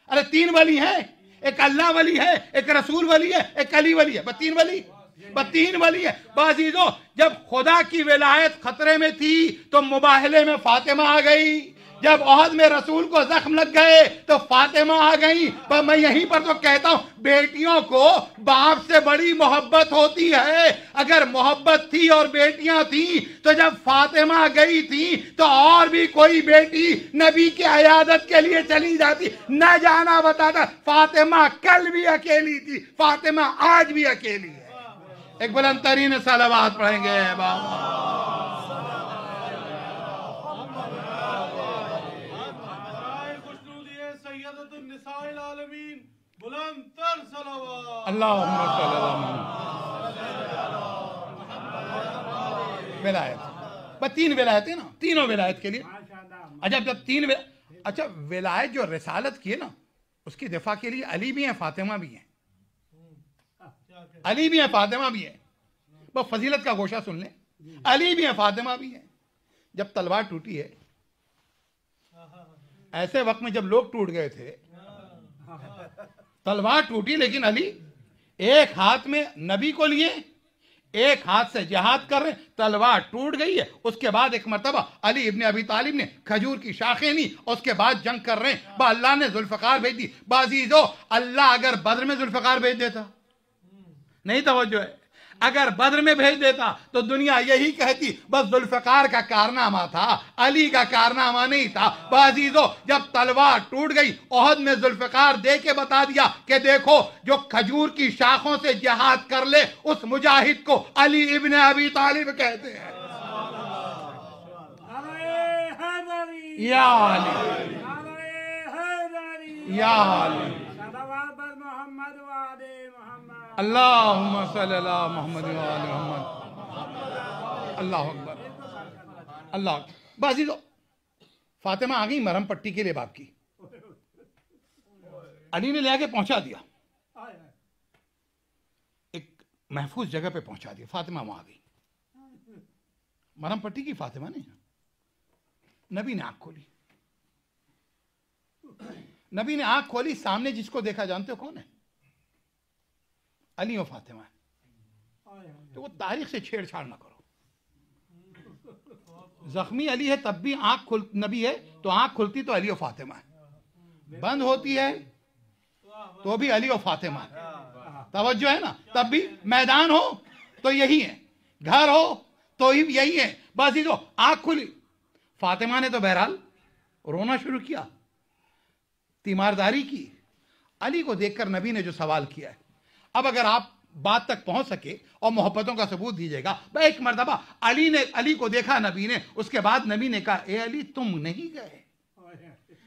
अरे तीन वली है, एक अल्लाह वली है, एक रसूल वली है, एक अली वली है। बस तीन वली है। बाजीजो जब खुदा की विलायत खतरे में थी तो मुबाहले में फातिमा आ गई। जब ओहद में रसूल को जख्म लग गए तो फातिमा आ गई। पर मैं यहीं पर तो कहता हूं, बेटियों को बाप से बड़ी मोहब्बत होती है। अगर मोहब्बत थी और बेटियां थी तो जब फातिमा गई थी तो और भी कोई बेटी नबी की अयादत के लिए चली जाती, न जाना बताता। फातिमा कल भी अकेली थी, फातिमा आज भी अकेली है। एक बुलंद तरीन सलावत पढ़ेंगे बाबा। बुलंदतर सलावत। अल्लाहुम्मा सल्ली अला मुहम्मद। विलायत बस 3 विलायत है ना, तीनों विलायत के लिए। अच्छा जब 3 अच्छा विलायत जो रिसालत की है ना, उसकी दिफा के लिए अली भी हैं, फातिमा भी हैं। अली भी हैं, फातिमा भी हैं। बस फजीलत का गोशा सुन लें, अली भी हैं, फातिमा भी हैं। जब तलवार टूटी है, ऐसे वक्त में जब लोग टूट गए थे, तलवार टूटी, लेकिन अली एक हाथ में नबी को लिए, एक हाथ से जिहाद कर रहे, तलवार टूट गई है। उसके बाद एक मर्तबा अली इब्ने अबी तालिब ने खजूर की शाखें ली, उसके बाद जंग कर रहे हैं। अल्लाह ने जुल्फकार भेज दी। बाजीजो, अल्लाह अगर बद्र में जुल्फकार भेज देता, नहीं तवज्जो है, अगर बद्र में भेज देता तो दुनिया यही कहती बस जुल्फकार का कारनामा था, अली का कारनामा नहीं था। बाजीजो, जब तलवार टूट गई, ओहद में जुल्फकार दे के बता दिया कि देखो, जो खजूर की शाखों से जिहाद कर ले, उस मुजाहिद को अली इब्ने अबी तालिब कहते हैं। या अली, या अली, अल्लाहुम्मा सल्ली अला मुहम्मद व आले मुहम्मद। अल्लाहु अकबर, अल्लाह। बाजीजो, फातिमा आ गई मरहम पट्टी के लिए बाप की, अली ने ले आके पहुंचा दिया, एक महफूज जगह पे पहुंचा दिया। फातिमा वहां आ गई, मरहम पट्टी की फातिमा ने। नबी ने आंख खोली, नबी ने आंख खोली, सामने जिसको देखा जानते हो कौन है? अली और फातिमा है। तो वो तारीख से छेड़छाड़ ना करो। जख्मी अली है तब भी आंख खुल, नबी है तो आंख खुलती तो अली और फातिमा है, बंद होती है तो भी अली और फातिमा है। तवज्जो है ना? तब भी मैदान हो तो यही है, घर हो तो ही यही है। बस ये तो आंख खुली, फातिमा ने तो बहरहाल रोना शुरू किया, तीमारदारी की। अली को देखकर नबी ने जो सवाल किया है, अब अगर आप बात तक पहुंच सके और मोहब्बतों का सबूत दीजिएगा। एक मर्तबा अली को देखा नबी ने, उसके बाद नबी ने कहा, ए अली तुम नहीं गए,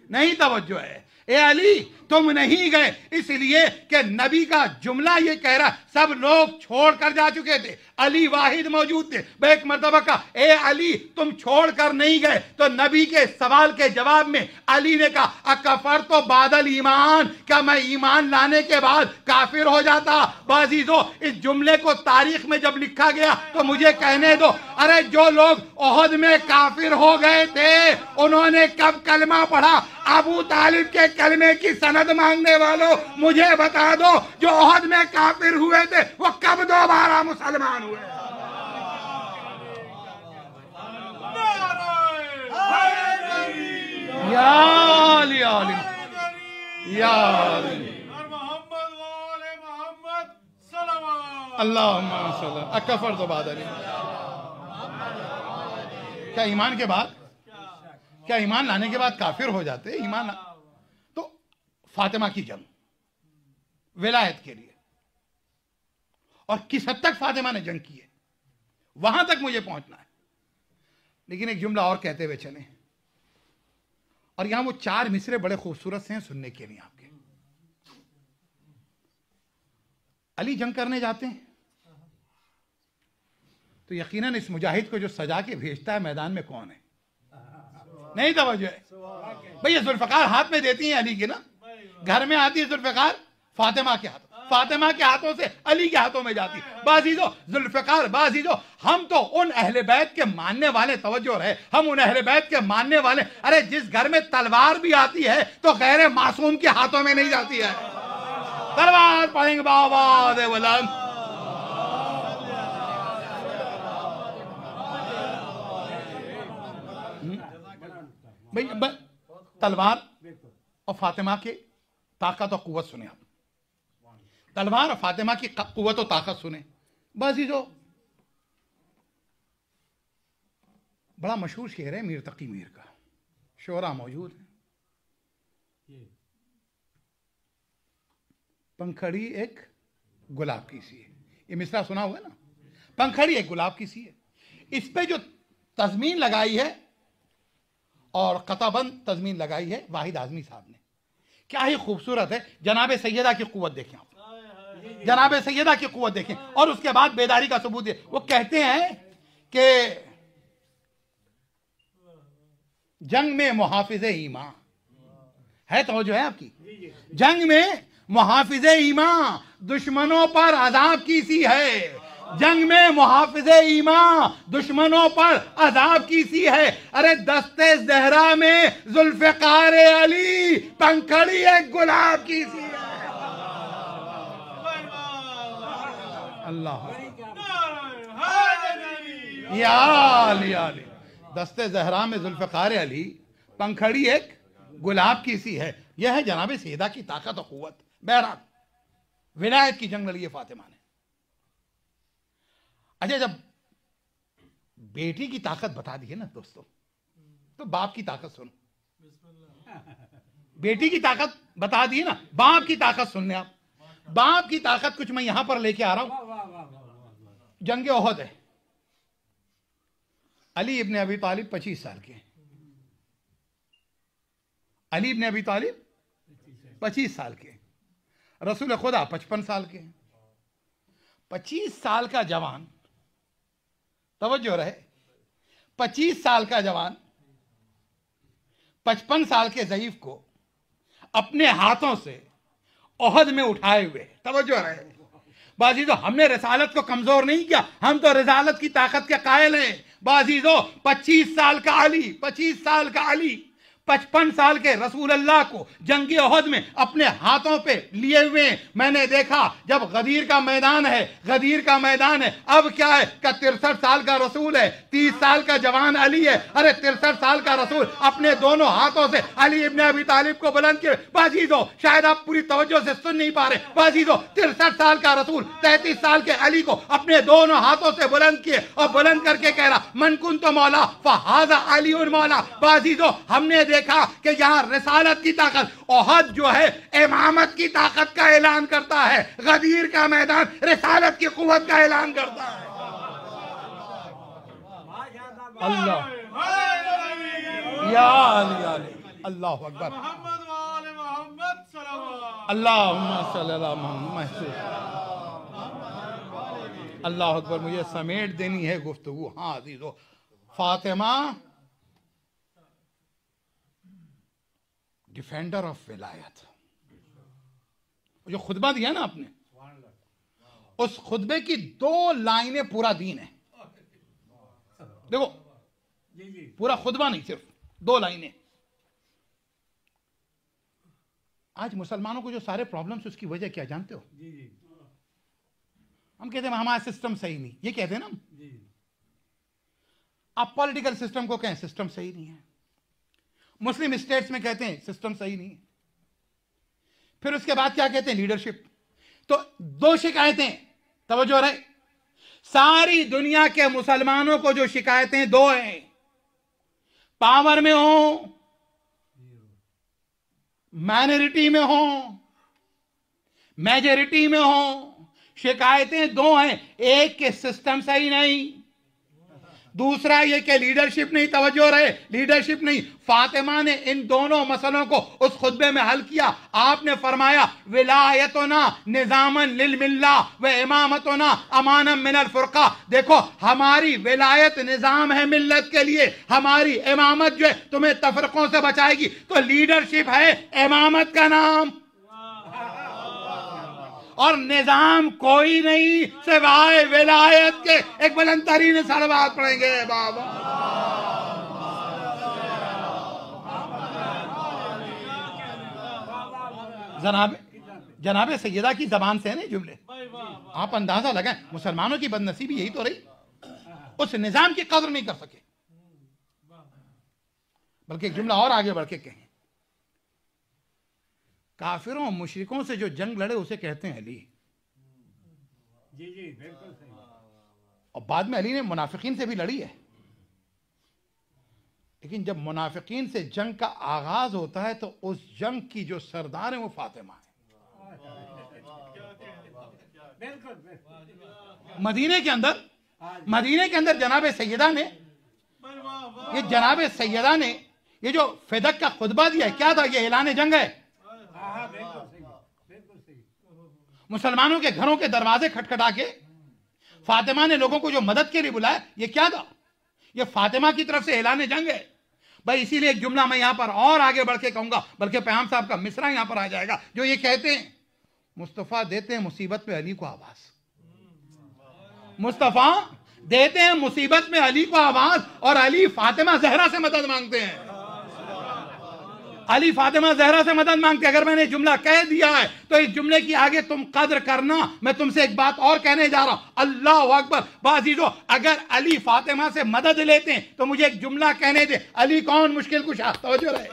नहीं तवज्जो है, ए अली तुम नहीं गए, इसलिए कि नबी का जुमला ये कह रहा, सब लोग छोड़ कर जा चुके थे, अली वाहिद मौजूद थे। एक मर्तबा का, ए अली तुम छोड़ कर नहीं गए, तो नबी के सवाल के जवाब में अली ने कहा, अकफर तो बादल ईमान, क्या मैं ईमान लाने के बाद काफिर हो जाता? बाजीजो, इस जुमले को तारीख में जब लिखा गया तो मुझे कहने दो, अरे जो लोग ओहद में काफिर हो गए थे, उन्होंने कब कलमा पढ़ा? अबू तालिब के कलमे की सनद मांगने वालों, मुझे बता दो, जो ओहद में काफिर हुए थे वो कब दोबारा मुसलमान हुए? या अली, या अली, या अली, अल्लाहुम्मा सल्ली अकफर तो बाद अली। क्या ईमान के बाद, क्या ईमान लाने के बाद काफिर हो जाते? ईमान तो फातिमा की जंग विलायत के लिए, और किस हद तक फातिमा ने जंग की है वहां तक मुझे पहुंचना है। लेकिन एक जुमला और कहते हुए चले, और यहां वो 4 मिसरे बड़े खूबसूरत से हैं सुनने के लिए आपके। अली जंग करने जाते हैं तो यकीनन इस मुजाहिद को जो सजा के भेजता है मैदान में कौन है? नहीं तवज्जो है भैया, जुल्फकार हाथ में देती हैं अली के ना, घर में आती है जुल्फकार फातिमा के हाथों, फातिमा के हाथों से अली के हाथों में जाती। बाजीजो, जुल्फकार, बाजीजो, हम तो उन अहले बैत के मानने वाले, तवज्जो रहे, हम उन अहले बैत के मानने वाले, अरे जिस घर में तलवार भी आती है तो गैर मासूम के हाथों में नहीं जाती है। तलवार पढ़ेंगे बाबा दे वलम, भाई तलवार और फातिमा के ताकत और कुव्वत सुने आप, तलवार और फातिमा की कुव्वत और ताकत सुने। बाजीजो, बड़ा मशहूर शेर है मीर तकी मीर का, शोरा मौजूद है। पंखड़ी एक गुलाब की सी है, ये मिसरा सुना हुआ है ना, पंखड़ी एक गुलाब की सी है। इस पे जो तजमीन लगाई है और कताबंद तजमीन लगाई है वाहिद आजमी साहब ने, क्या ही खूबसूरत है। जनाब सैयदा की कुव्वत देखें आप, जनाब सैयदा की कुव्वत देखें। और उसके बाद बेदारी का सबूत है। वो कहते हैं कि जंग में मुहाफिज ईमान है, तो जो है आपकी, जंग में मुहाफिज ईमान दुश्मनों पर अजाब की सी है। जंग में मुहाफिज ईमान दुश्मनों पर अजाब की सी है। अरे दस्ते ज़हरा में जुल्फ़िकार अली पंखड़ी एक गुलाब की सी है। अल्लाह या दस्ते ज़हरा में जुल्फ़िकार अली पंखड़ी एक गुलाब की सी है। यह है जनाब सैयदा की ताकत और क़ुव्वत। बहरहाल विलायत की जंग लड़ी है फातिमा ने। अच्छा, जब बेटी की ताकत बता दी है ना दोस्तों, तो बाप की ताकत सुनो। बेटी की ताकत बता दी है ना, बाप की ताकत सुन ले आप। बाप की ताकत कुछ मैं यहां पर लेके आ रहा हूं। जंग ओहद है, अली इब्न अबी तालिब 25 साल के। अली इब्न अबी तालिब 25 साल के, रसूल खुदा 55 साल के। 25 साल का जवान, तवज्जो रहे, 25 साल का जवान 55 साल के ज़ईफ को अपने हाथों से ओहद में उठाए हुए, तवज्जो रहे बाजीजो, हमने रिसालत को कमजोर नहीं किया, हम तो रिसालत की ताकत के कायल हैं बाजीजो। 25 साल का अली, 25 साल का अली 55 साल के रसूल अल्लाह को जंगी ओहद में अपने हाथों पे लिए हुए। मैंने देखा जब गदीर का मैदान है, गदीर का मैदान है, अब क्या है का 63 साल का रसूल है, 30 साल का जवान अली है। अरे 63 साल का रसूल अपने दोनों हाथों से अली इब्न अबी तालिब को बुलंद किए। बाजीजो शायद आप पूरी तवज्जो से सुन नहीं पा रहे। बाजीजो 63 साल का रसूल 33 साल के अली को अपने दोनों हाथों से बुलंद किए और बुलंद करके कह रहा मन कुन तो मौला फहाजा अली उन मौला। बाजीजो हमने देखा कि यहां रिसालत की ताकत, ओहद जो है इमामत की ताकत का ऐलान करता है, गदीर का मैदान रिसालत की कुव्वत का ऐलान करता है। अल्लाह या अली, अल्लाह अकबर, अल्लाहुम्मा सल्ली अला मोहम्मद। अल्लाह अकबर। मुझे समेट देनी है गुफ्तगू। हाँ अजीजो, फातिमा डिफेंडर ऑफ विलायत। जो खुतबा दिया ना आपने, उस खुतबे की 2 लाइनें पूरा दीन है। देखो पूरा खुतबा नहीं, सिर्फ 2 लाइनें। आज मुसलमानों को जो सारे प्रॉब्लम्स, उसकी वजह क्या जानते हो? हम कहते हैं हमारा सिस्टम सही नहीं, ये कहते हैं ना हम। आप पॉलिटिकल सिस्टम को कहें सिस्टम सही नहीं है, मुस्लिम स्टेट्स में कहते हैं सिस्टम सही नहीं है, फिर उसके बाद क्या कहते हैं? लीडरशिप। तो 2 शिकायतें, तवज्जो रहे, सारी दुनिया के मुसलमानों को जो शिकायतें 2 हैं, पावर में हो, माइनॉरिटी में हो, मेजॉरिटी में हो, शिकायतें 2 हैं। एक के सिस्टम सही नहीं, दूसरा ये कि लीडरशिप नहीं। तवज्जो रहे, लीडरशिप नहीं। फातिमा ने इन दोनों मसलों को उस खुतबे में हल किया। आपने फरमाया विलायतुना निजामन लिल मिल्ला व इमामतुना अमानम मिनल फुरका। देखो हमारी विलायत निजाम है मिल्लत के लिए, हमारी इमामत जो है तुम्हें तफरकों से बचाएगी। तो लीडरशिप है इमामत का नाम, और निजाम कोई नहीं सिवाय विलायत के। एक बुलंद तरीन सलवात पढ़ेंगे बाबा। जनाब सैयदा की जबान से है ना जुमले, आप अंदाजा लगाएं मुसलमानों की बदनसीबी यही तो रही, उस निजाम की कदर नहीं कर सके। बल्कि एक जुमला और आगे बढ़ के कहें, काफिरों मुशरिकों से जो जंग लड़े उसे कहते हैं अली। जी बिल्कुल सही। और बाद में अली ने मुनाफिकीन से भी लड़ी है, लेकिन जब मुनाफिकीन से जंग का आगाज होता है तो उस जंग की जो सरदार है वो फातिमा है। मदीने के अंदर जनाब सैयदा ने, ये जनाब सैयदा ने ये जो फिदक का खुतबा दिया है, क्या था? ये ऐलान जंग है। मुसलमानों के घरों के दरवाजे खटखटा के फातिमा ने लोगों को जो मदद के लिए बुलाया, ये क्या था? ये फातिमा की तरफ से ऐलान जंग है भाई। इसीलिए एक जुमला मैं यहां पर और आगे बढ़ के कहूंगा, बल्कि पैगाम साहब का मिसरा यहां पर आ जाएगा, जो ये कहते हैं मुस्तफा देते हैं मुसीबत में अली को आवाज, मुस्तफा देते हैं मुसीबत में अली को आवाज, और अली फातिमा जहरा से मदद मांगते हैं। अली फातिमा जहरा से मदद मांगते हैं। अगर मैंने जुमला कह दिया है तो इस जुमले की आगे तुम कद्र करना। मैं तुमसे एक बात और कहने जा रहा हूं, अल्लाह अकबर। बाजीजो, अगर अली फातिमा से मदद लेते हैं तो मुझे एक जुमला कहने दे, अली कौन मुश्किल कुशा? तवज्जो रहे,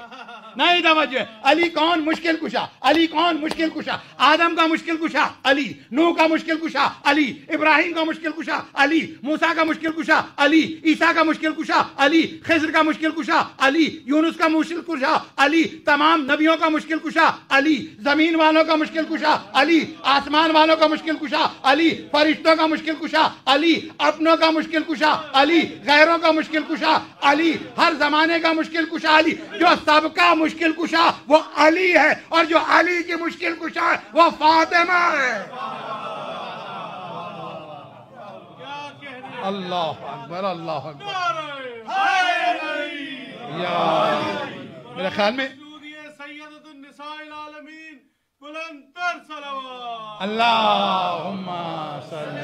नहीं तवज्जो है। अली कौन मुश्किल कुशा? अली कौन मुश्किल कुशा? आदम का मुश्किल कुशा अली, नूह का मुश्किल कुशा अली, इब्राहिम का मुश्किल कुशा अली, मूसा का मुश्किल कुशा अली, ईसा का मुश्किल कुशा अली, खिज्र का मुश्किल कुशा अली, यूनुस का मुश्किल कुशा अली, तमाम नबियों का मुश्किल कुशा अली, जमीन वालों का मुश्किल कुशा अली, आसमान वालों का मुश्किल कुशा अली, फरिश्तों का मुश्किल कुशा अली, अपनों का मुश्किल कुशा अली, गैरों का मुश्किल कुशा अली, हर जमाने का मुश्किल कुशा अली। जो सबका मुश्किल कुशा वो अली है, और जो अली की मुश्किल कुशा है वो फातिमा है। अल्लाह अकबर, अल्लाह अकबर। मेरे ख्याल में अल्लाहुम्मा सल्ली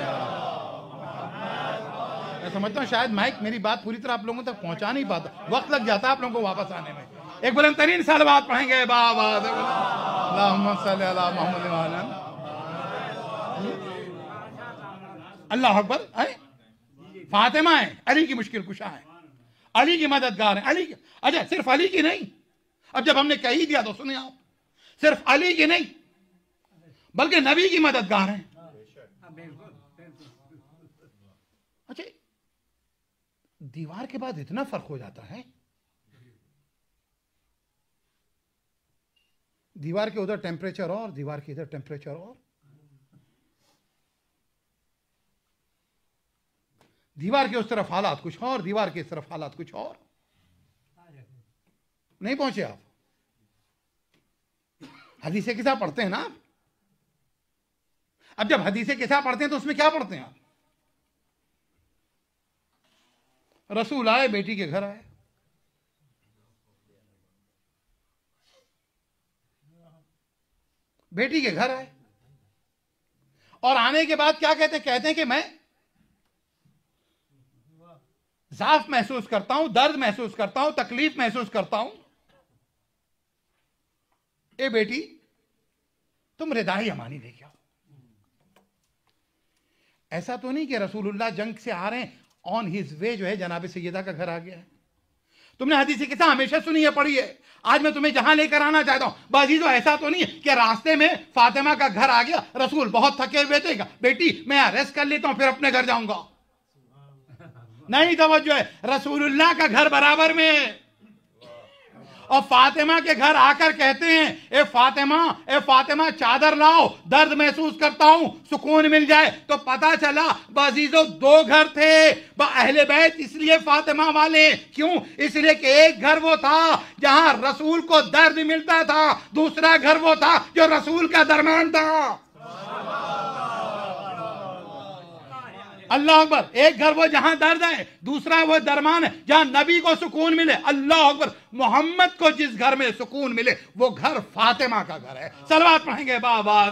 मैं समझता हूँ शायद माइक मेरी बात पूरी तरह आप लोगों तक पहुंचा नहीं पाता, वक्त लग जाता है आप लोगों को वापस आने में। एक बुलंद तरीन सलवात पढ़ेंगे, बाबा अल्लाहुम्मा सल्ली अला मुहम्मद व अला अल्लाह अकबर। फातिमा है, अली की मुश्किल कुशा है, अली की मददगार है। अली अच्छा, सिर्फ अली की नहीं, अब जब हमने कह ही दिया तो सुने आप, सिर्फ अली की नहीं बल्कि नबी की मददगार है। अच्छा, दीवार के बाद इतना फर्क हो जाता है। दीवार के उधर टेम्परेचर और दीवार के इधर टेम्परेचर और, दीवार के उस तरफ हालात कुछ और, दीवार के इस तरफ हालात कुछ और। नहीं पहुंचे आप? हदीसे किसा पढ़ते हैं ना आप? अब जब हदीसे किसा पढ़ते हैं तो उसमें क्या पढ़ते हैं आप? रसूल आए, बेटी के घर आए, बेटी के घर आए, और आने के बाद क्या कहते हैं? कहते हैं कि मैं ज़ाफ महसूस करता हूं, दर्द महसूस करता हूं, तकलीफ महसूस करता हूं। ए बेटी, तुम रिदाई अमानी लेके आओ। ऐसा तो नहीं कि रसूलुल्लाह जंग से आ रहे हैं, ऑन हिज वे जो है जनाब सैयदा का घर आ गया है। तुमने हदीस किस्सा हमेशा सुनी है, पढ़ी है। आज मैं तुम्हें जहां लेकर आना चाहता हूं बाजीजो, ऐसा तो नहीं है कि रास्ते में फातिमा का घर आ गया, रसूल बहुत थके हुए थे, बेटी मैं रेस्ट कर लेता हूं फिर अपने घर जाऊंगा। नहीं, तवज्जो है, रसूलुल्लाह का घर बराबर में, और फातिमा के घर आकर कहते हैं ए फातिमा चादर लाओ, दर्द महसूस करता हूं, सुकून मिल जाए। तो पता चला बाजीजो दो घर थे अहले बैत, इसलिए फातिमा वाले। क्यों? इसलिए कि एक घर वो था जहां रसूल को दर्द मिलता था, दूसरा घर वो था जो रसूल का दरमान था। अल्लाह अकबर। एक घर वो जहां दर्द है, दूसरा वो दरमान है जहां नबी को सुकून मिले। अल्लाह अकबर। मोहम्मद को जिस घर में सुकून मिले वो घर फातिमा का घर है। सलवात पढ़ेंगे बाबा।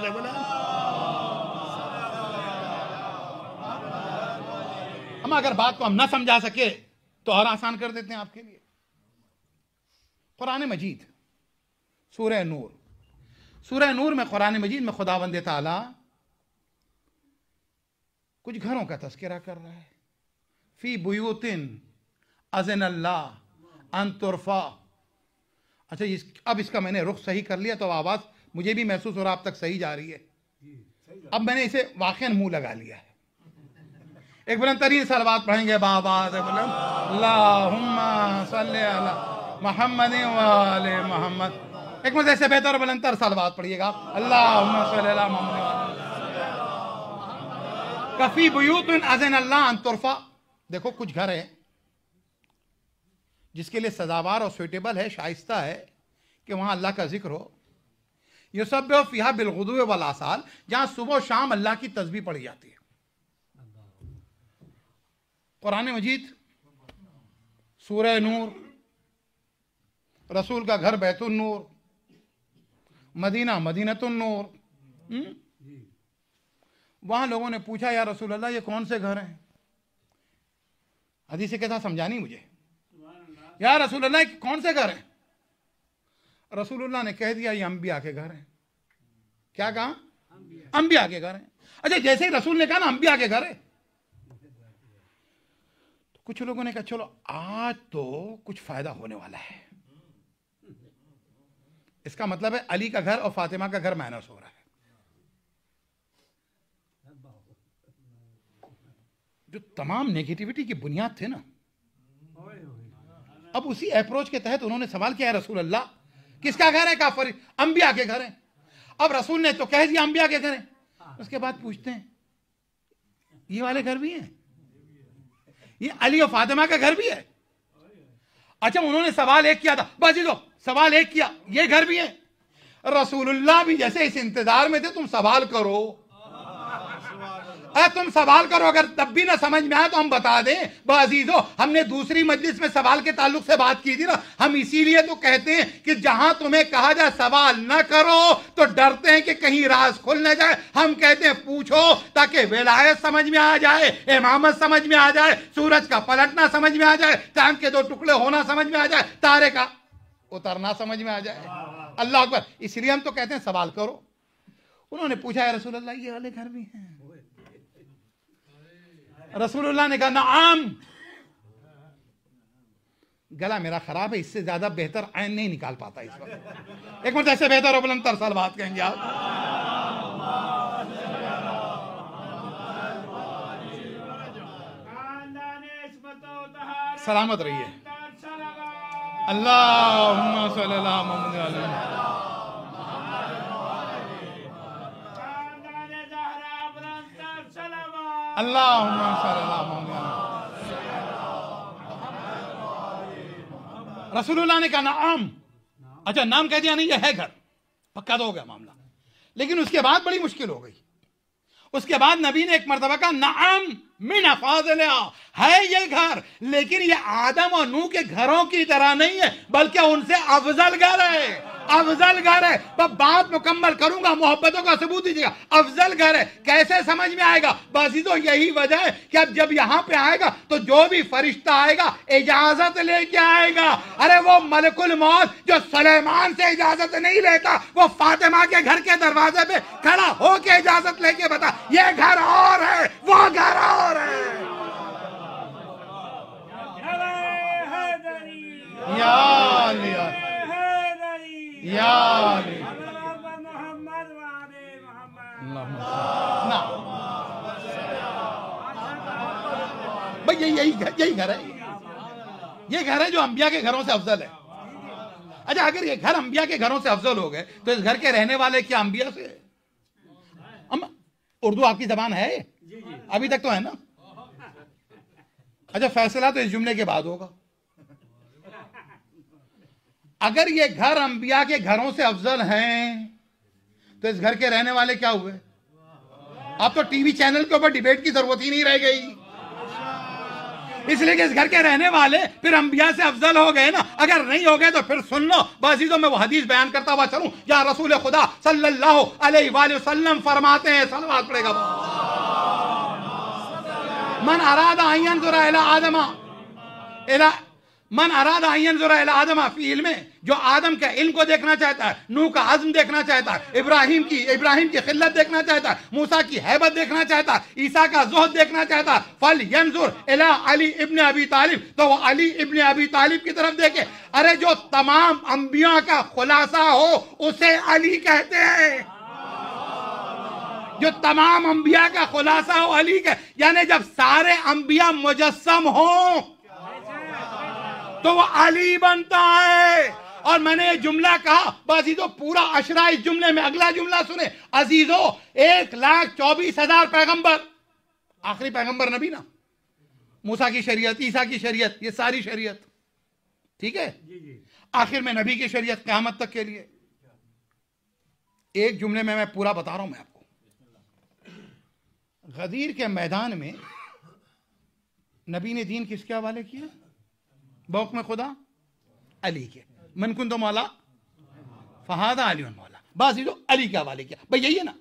हम अगर बात को हम ना समझा सके तो और आसान कर देते हैं आपके लिए। कुरान मजीद सूरह नूर, सूरह नूर में कुरान मजीद में खुदावंद ताला कुछ घरों का तस्करा कर रहा है। फी बुयूतिन अज़न अल्लाह अन तुरफा। अच्छा, अब इसका मैंने रुख सही कर लिया तो आवाज मुझे भी महसूस हो रहा आप तक सही जा रही है। अब मैंने इसे वाक़ईन मुंह लगा लिया है। एक बुलंद तरीन सलवात पढ़ेंगे बाबा। अल्लाहुम्मा सल्ली अला मुहम्मद व आले मुहम्मद। एक मजे से बेहतर बुलंदतर सलवात पढ़िएगा। अल्लाहुम्मा सल्ली अला मुहम्मद कफी बुयूतिन अज़न अल्लाह अन तुरफा। देखो कुछ घर है जिसके लिए सदावार और सुइटेबल है, शाइस्ता है कि वहां अल्लाह का जिक्र हो। युसब्बिहु फ़ीहा बिलगुदुव्वि वल आसाल, जहां सुबह शाम अल्लाह की तस्बीह पढ़ी जाती है। कुरान मजीद, सूरह नूर, रसूल का घर बैतुन नूर, मदीना मदीनतुन नूर। वहां लोगों ने पूछा, या रसूल अल्लाह ये कौन से घर हैं? हदीस के साथ समझानी मुझे, या रसूल अल्लाह कौन से घर हैं? रसूलुल्लाह ने कह दिया, ये अंबिया के घर हैं। क्या कहा? अंबिया के घर हैं। अच्छा, जैसे ही रसूल ने कहा ना अंबिया के घर है, तो कुछ लोगों ने कहा चलो आज तो कुछ फायदा होने वाला है। इसका मतलब है अली का घर और फातिमा का घर माइनस हो रहा है। जो तमाम नेगेटिविटी की बुनियाद थे ना, अब उसी अप्रोच के तहत उन्होंने सवाल किया, रसूल अल्लाह किसका घर है? काफिर अंबिया के घर है। अब रसूल ने तो कह दिया अंबिया के घर है। उसके बाद पूछते हैं ये वाले घर भी हैं? ये अली और फातिमा का घर भी है? अच्छा, उन्होंने सवाल एक किया था, बस ये सवाल एक किया, ये घर भी है? रसूलुल्लाह भी जैसे इस इंतजार में थे, तुम सवाल करो, तुम सवाल करो, अगर तब भी ना समझ में आए तो हम बता दें। बाजीजो, हमने दूसरी मजलिस में सवाल के ताल्लुक से बात की थी ना, हम इसीलिए तो कहते हैं कि जहां तुम्हें कहा जाए सवाल न करो तो डरते हैं कि कहीं राज खुल न जाए। हम कहते हैं पूछो, ताकि विलायत समझ में आ जाए, इमामत समझ में आ जाए, सूरज का पलटना समझ में आ जाए, चांद के दो टुकड़े होना समझ में आ जाए, तारे का उतरना समझ में आ जाए। अल्लाह अकबर। इसलिए हम तो कहते हैं सवाल करो। उन्होंने पूछा, है रसूल अल्लाह ये वाले घर भी हैं? रसूलुल्लाह ने कहा नाम। गला मेरा खराब है, इससे ज्यादा बेहतर ऐन नहीं निकाल पाता इस वक्त। एक मिनट, ऐसे बेहतर और बुलंद तरसल बात कहेंगे आप। सलामत रहिए। अल्लाहुम्मा सल्ली अला मुहम्मद। अल्लाहुम्मा सल्ली अला मुहम्मद। रसूलुल्लाह ने कहा नाम। अच्छा, नाम कह दिया, नहीं ये है घर, पक्का तो हो गया मामला। लेकिन उसके बाद बड़ी मुश्किल हो गई। उसके बाद नबी ने एक मर्तबा कहा नाम मिन अफाज़िलिहा, है ये घर, लेकिन ये आदम और नूह के घरों की तरह नहीं है, बल्कि उनसे अफजल घर है। अफजल घर है। अब बात मुकम्मल करूंगा, मोहब्बतों का सबूत दीजिएगा। अफजल घर है, कैसे समझ में आएगा? बस तो यही वजह है कि अब जब यहां पे आएगा तो जो भी फरिश्ता आएगा इजाजत लेके आएगा। अरे वो मलकुल मौत जो सुलेमान से इजाजत नहीं लेता, वो फातिमा के घर के दरवाजे पे खड़ा होके इजाजत लेके बता, ये घर और है, वो घर और है। या भाई यही घर है। ये घर है जो अंबिया के घरों से अफजल है। अच्छा, अगर ये घर अंबिया के घरों से अफजल हो गए तो इस घर के रहने वाले क्या अंबिया से? उर्दू आपकी जबान है? अभी तक तो है ना? अच्छा, फैसला तो इस जुमले के बाद होगा। अगर ये घर अंबिया के घरों से अफजल हैं तो इस घर के रहने वाले क्या हुए? अब तो टीवी चैनल के ऊपर डिबेट की जरूरत ही नहीं रह गई, इसलिए कि इस घर के रहने वाले फिर अंबिया से अफजल हो गए ना। अगर नहीं हो गए तो फिर सुन लो बाजीजों, मैं वो हदीस बयान करता हुआ चलूं या रसूल खुदा सल्लल्लाहु अलैहि वसल्लम फरमाते हैं, सलवात पड़ेगा, मन अरादा अन यंजुरा इला आदमा इला मन अरादा अन यंजुरा इला आदमा फी इल्म, जो आदम के इल्म को देखना चाहता है, नूह का अज़्म देखना चाहता है, इब्राहिम की खिल्लत देखना चाहता है, मूसा की हैबत देखना चाहता है, ईसा का ज़ुहद देखना चाहता है, फल यंजुर इला अली इब्न अबी तालिब, तो वो अली इब्न अबी तालिब की तरफ देखे। अरे जो तमाम अंबिया का खुलासा हो उसे अली कहते हैं। जो तमाम अंबिया का खुलासा हो अली का, यानी जब सारे अंबिया मुजस्सम हो तो वो अली बनता है। और मैंने ये जुमला कहा, अजीजों पूरा अशरा इस जुमले में, अगला जुमला सुने अजीजों, 1,24,000 पैगंबर, आखिरी पैगंबर नबी ना, मूसा की शरीयत, ईसा की शरीयत, ये सारी शरीयत, ठीक है, आखिर में नबी की शरीयत क़यामत तक के लिए। एक जुमले में मैं पूरा बता रहा हूं मैं आपको। गदीर के मैदान में नबी ने दीन किसके हवाले किया? बौक में खुदा अली के, मन कुन तो मौला फहादा अली मौला, बस ये जो अली के हवाले किया। भाई यही है ना।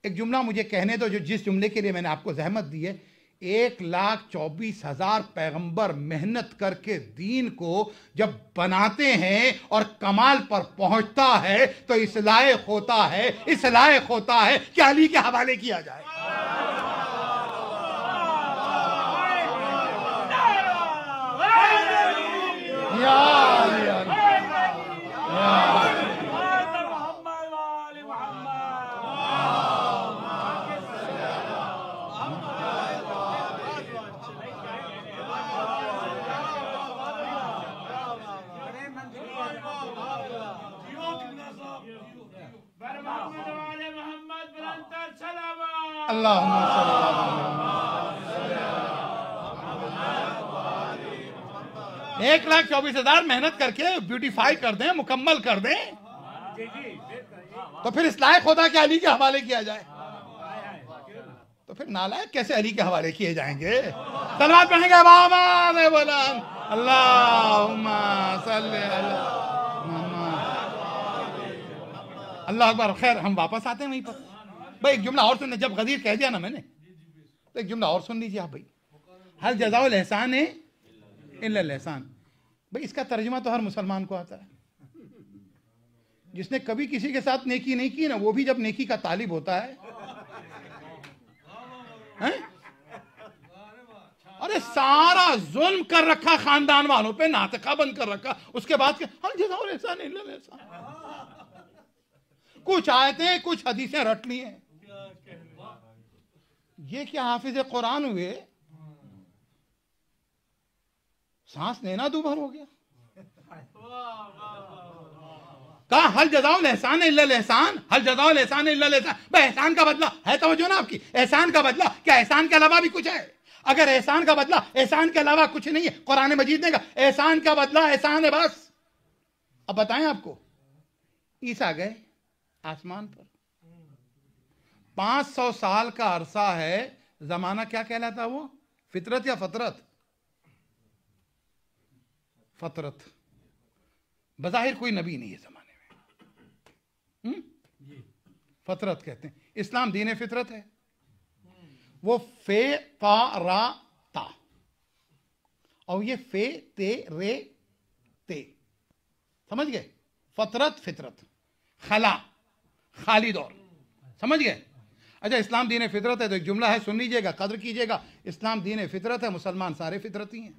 एक जुमला मुझे कहने दो, जो जिस जुमले के लिए मैंने आपको जहमत दी है। 1,24,000 पैगंबर मेहनत करके दीन को जब बनाते हैं और कमाल पर पहुंचता है तो इस लायक होता है, इस लायक होता है कि अली के हवाले किया जाए। अल्लाहुम्मा सल्ली 1,24,000 मेहनत करके ब्यूटीफाई कर दें, मुकम्मल कर दें, तो फिर इस लायक होता कि अली के हवाले किया जाए। तो फिर नालायक कैसे अली के हवाले किए जाएंगे? सलवात पढ़ेंगे बाबा ने बोला अल्लाहुम्मा सल्ली अल्लाह अकबर। खैर, हम वापस आते हैं वहीं पर। भाई एक जुमला और सुनने, जब गदीर कह दिया ना मैंने, तो एक जुमला और सुन लीजिए आप भाई। हल जज़ाउल एहसान है इल्लल एहसान। भाई इसका तर्जुमा तो हर मुसलमान को आता है। जिसने कभी किसी के साथ नेकी नहीं की ना, वो भी जब नेकी का तालिब होता है, हैं? अरे सारा जुल्म कर रखा खानदान वालों पे, नातका बंद कर रखा, उसके बाद हल जज़ाउल एहसान इल्लल एहसान। कुछ आयतें कुछ हदीसें रट ली हैं। ये क्या हाफिज कुरान हुए? सांस लेना दूभर हो गया। कहा हल जज़ाउल एहसान इल्लल एहसान, हल जज़ाउल एहसान इल्लल एहसान। भाई एहसान का बदला है, तवज्जो ना आपकी, एहसान का बदला क्या एहसान के अलावा भी कुछ है? अगर एहसान का बदला एहसान के अलावा कुछ नहीं है, कुरान मजीद ने कहा एहसान का बदला एहसान है बस। अब बताएं आपको, ईसा गए आसमान पर, 500 साल का अरसा है। जमाना क्या कहलाता है वो? फितरत या फतरत? फतरत। बज़ाहिर कोई नबी नहीं है जमाने में, फतरत कहते हैं। इस्लाम दीन फितरत है। वो फे ता रा ता, और ये फे ते रे ते, समझ गए? फतरत फितरत, खला खाली दौर, समझ गए? अच्छा, इस्लाम दीन फितरत है तो एक जुमला है, सुन लीजिएगा, कद्र कीजिएगा। इस्लाम दीन फितरत है, मुसलमान सारे फितरती हैं।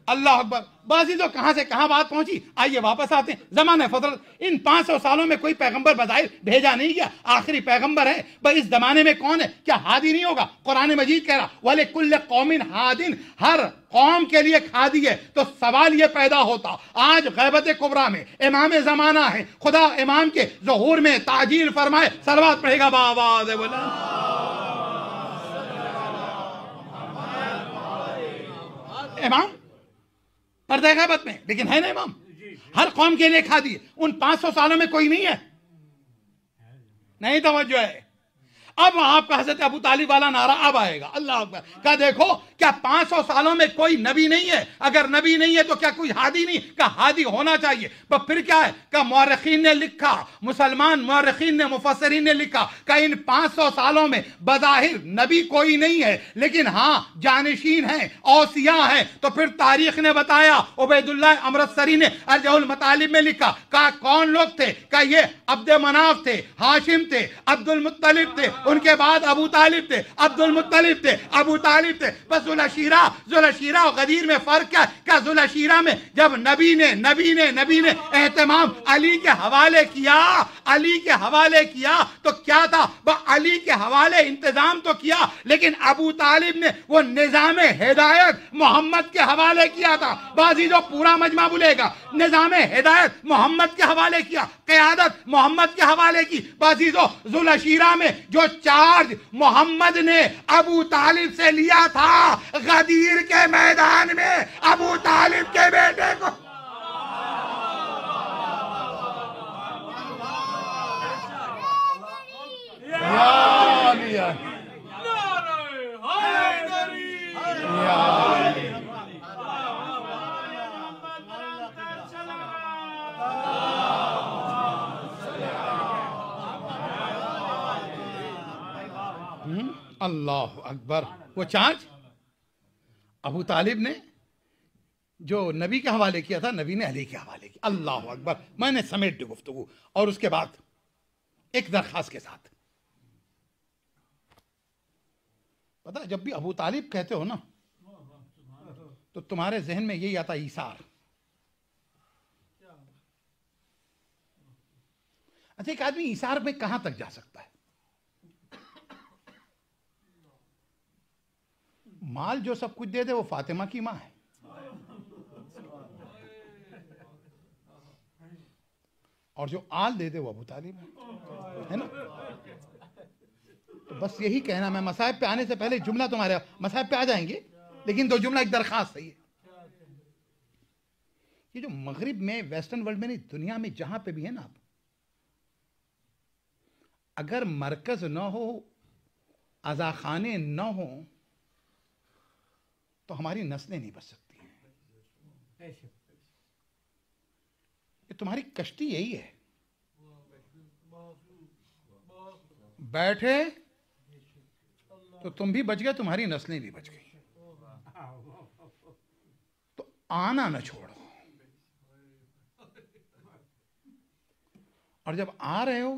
अल्लाह अकबर। बाजी तो कहां से कहां बात पहुंची। आइए वापस आते हैं। जमाने फतरत, इन 500 सालों में कोई पैगंबर बज़ाहिर भेजा नहीं गया, आखिरी पैगंबर है। भाई इस जमाने में कौन है? क्या हादी नहीं होगा? कुरान मजीद कह रहा वले कुल्ले कौमिन हादिन, हर कौम के लिए खादी है। तो सवाल यह पैदा होता, आज गैबत कुबरा में इमाम जमाना है, खुदा इमाम के ज़ुहूर में ताजील फरमाए। सलवात पढ़ेगा बाबा बोला इमाम पर्दे गैबत में, लेकिन है ना इमाम, हर कौम के लिए खादी है। उन 500 सालों में कोई नहीं है, नहीं तवज्जो है। अब आपका हजरत अबू तालिब वाला नारा अब आएगा। अल्लाह अकबर। क्या देखो, क्या 500 सालों में कोई नबी नहीं है? अगर नबी नहीं है तो क्या कोई हादी नहीं? क्या हादी होना चाहिए? पर फिर क्या है? क्या मुअर्रिखीन ने लिखा, मुसलमान मुअर्रिखीन ने, मुफस्सिरीन ने लिखा कि इन 500 सालों में बज़ाहिर नबी कोई नहीं है, लेकिन हाँ जानिशीन है, औसिया है। तो फिर तारीख ने बताया, उबैदुल्लाह अमृतसरी ने अर्जहुल मतालिब में लिखा, का कौन लोग थे? का ये अब्द मनाफ थे, हाशिम थे, अब्दुल मुत्तलिब थे, उनके बाद अबू तालिब थे, अब्दुल मुत्तलिब थे, अबू तालिब थे। बस जुलशीरा और गदीर में फर्क क्या? क्या जुलशीरा में जब नबी ने एहतमाम अली के हवाले किया, अली के हवाले किया, तो क्या था? वह अली के हवाले इंतजाम तो किया, लेकिन अबू तालिब ने वो निजाम हिदायत मोहम्मद के हवाले किया था। बाजी जो पूरा मजमा बोलेगा, निजाम हिदायत मोहम्मद के हवाले किया, क़यादत मोहम्मद के हवाले की। बाजी जो जुलशीरा में जो चार्ज मोहम्मद ने अबू तालिब से लिया था, गदीर के मैदान में अबू तालिब के बेटे को अल्लाह अकबर। वो चार्ज अबू तालिब ने जो नबी के हवाले किया था, नबी ने अली के हवाले किया। अल्लाह अकबर। मैंने समेट दी गुफ्तगू, और उसके बाद एक दरखास्त के साथ, पता जब भी अबू तालिब कहते हो ना, तो तुम्हारे जहन में यही आता ईसार। अच्छा, एक आदमी ईसार में कहां तक जा सकता है? माल जो सब कुछ दे दे वो फातिमा की मां है, और जो आल दे दे वो अबू तालिब है ना? तो बस यही कहना, मैं मसाइब पे आने से पहले जुमला, तुम्हारे मसाइब पे आ जाएंगे, लेकिन दो जुमला, एक दरखास्त है ये जो मगरिब में, वेस्टर्न वर्ल्ड में नहीं, दुनिया में जहां पे भी है ना, आप अगर मरकज न हो, अजाखाने न हो, तो हमारी नस्लें नहीं बच सकती हैं। ये तुम्हारी कश्ती यही है, बैठे तो तुम भी बच गए, तुम्हारी नस्लें भी बच गई। तो आना न छोड़ो, और जब आ रहे हो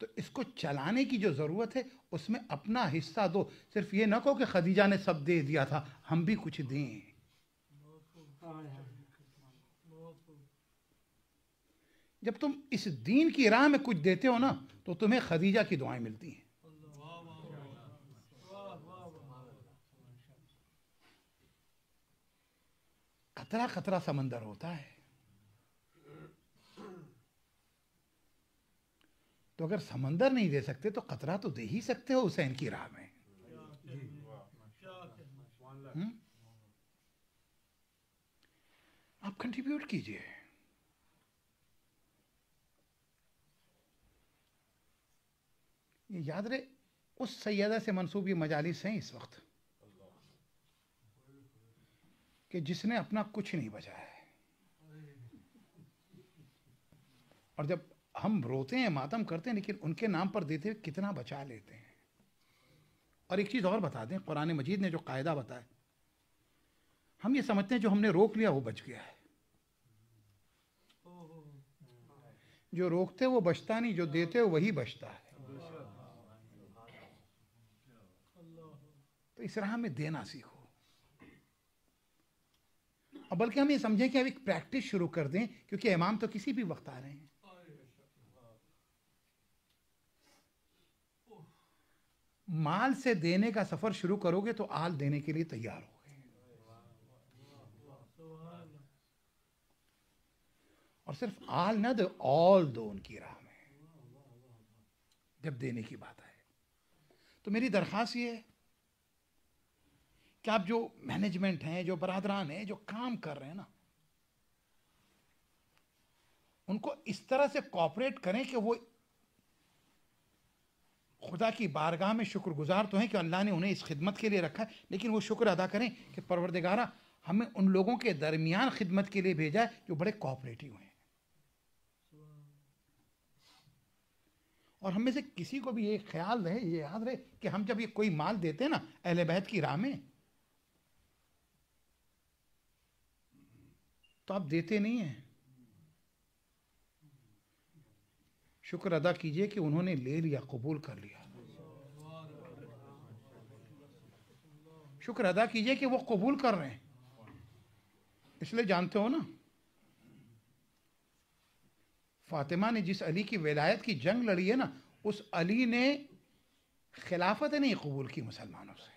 तो इसको चलाने की जो जरूरत है उसमें अपना हिस्सा दो। सिर्फ ये ना कहो कि खदीजा ने सब दे दिया था, हम भी कुछ दें। जब तुम इस दीन की राह में कुछ देते हो ना, तो तुम्हें खदीजा की दुआएं मिलती हैं। खतरा खतरा समंदर होता है, तो अगर समंदर नहीं दे सकते तो कतरा तो दे ही सकते हो हुसैन की राह में। आप कंट्रीब्यूट कीजिए। ये याद रहे, उस सैयदा से मंसूब ये मजालिस हैं इस वक्त कि जिसने अपना कुछ नहीं बचाया है, और जब हम रोते हैं, मातम करते हैं, लेकिन उनके नाम पर देते हुए कितना बचा लेते हैं। और एक चीज और बता दें, कुरान मजीद ने जो कायदा बताया, हम ये समझते हैं जो हमने रोक लिया वो बच गया है। जो रोकते वो बचता नहीं, जो देते हो वही बचता है। तो इस राह में देना सीखो, और बल्कि हम ये समझें कि अब एक प्रैक्टिस शुरू कर दें, क्योंकि इमाम तो किसी भी वक्त आ रहे हैं। माल से देने का सफर शुरू करोगे तो आल देने के लिए तैयार होगे, और सिर्फ आल ना दो, ऑल दो उनकी राह में जब देने की बात आए। तो मेरी दरखास्त ये है कि आप जो मैनेजमेंट हैं, जो बरादरान हैं, जो काम कर रहे हैं ना, उनको इस तरह से कोऑपरेट करें कि वो खुदा की बारगाह में शुक्रगुजार तो हैं कि अल्लाह ने उन्हें इस खिदमत के लिए रखा है, लेकिन वो शुक्र अदा करें कि परवरदिगारा हमें उन लोगों के दरमियान खिदमत के लिए भेजा है जो बड़े कोऑपरेटिव हैं। और हम में से किसी को भी ये ख्याल रहे, ये याद रहे कि हम जब ये कोई माल देते हैं ना अहले बैत की राह में, तो आप देते नहीं हैं, शुक्र अदा कीजिए कि उन्होंने ले लिया, कबूल कर लिया। शुक्र अदा कीजिए कि वो कबूल कर रहे हैं। इसलिए जानते हो ना, फातिमा ने जिस अली की विलायत की जंग लड़ी है ना, उस अली ने खिलाफत नहीं कबूल की मुसलमानों से।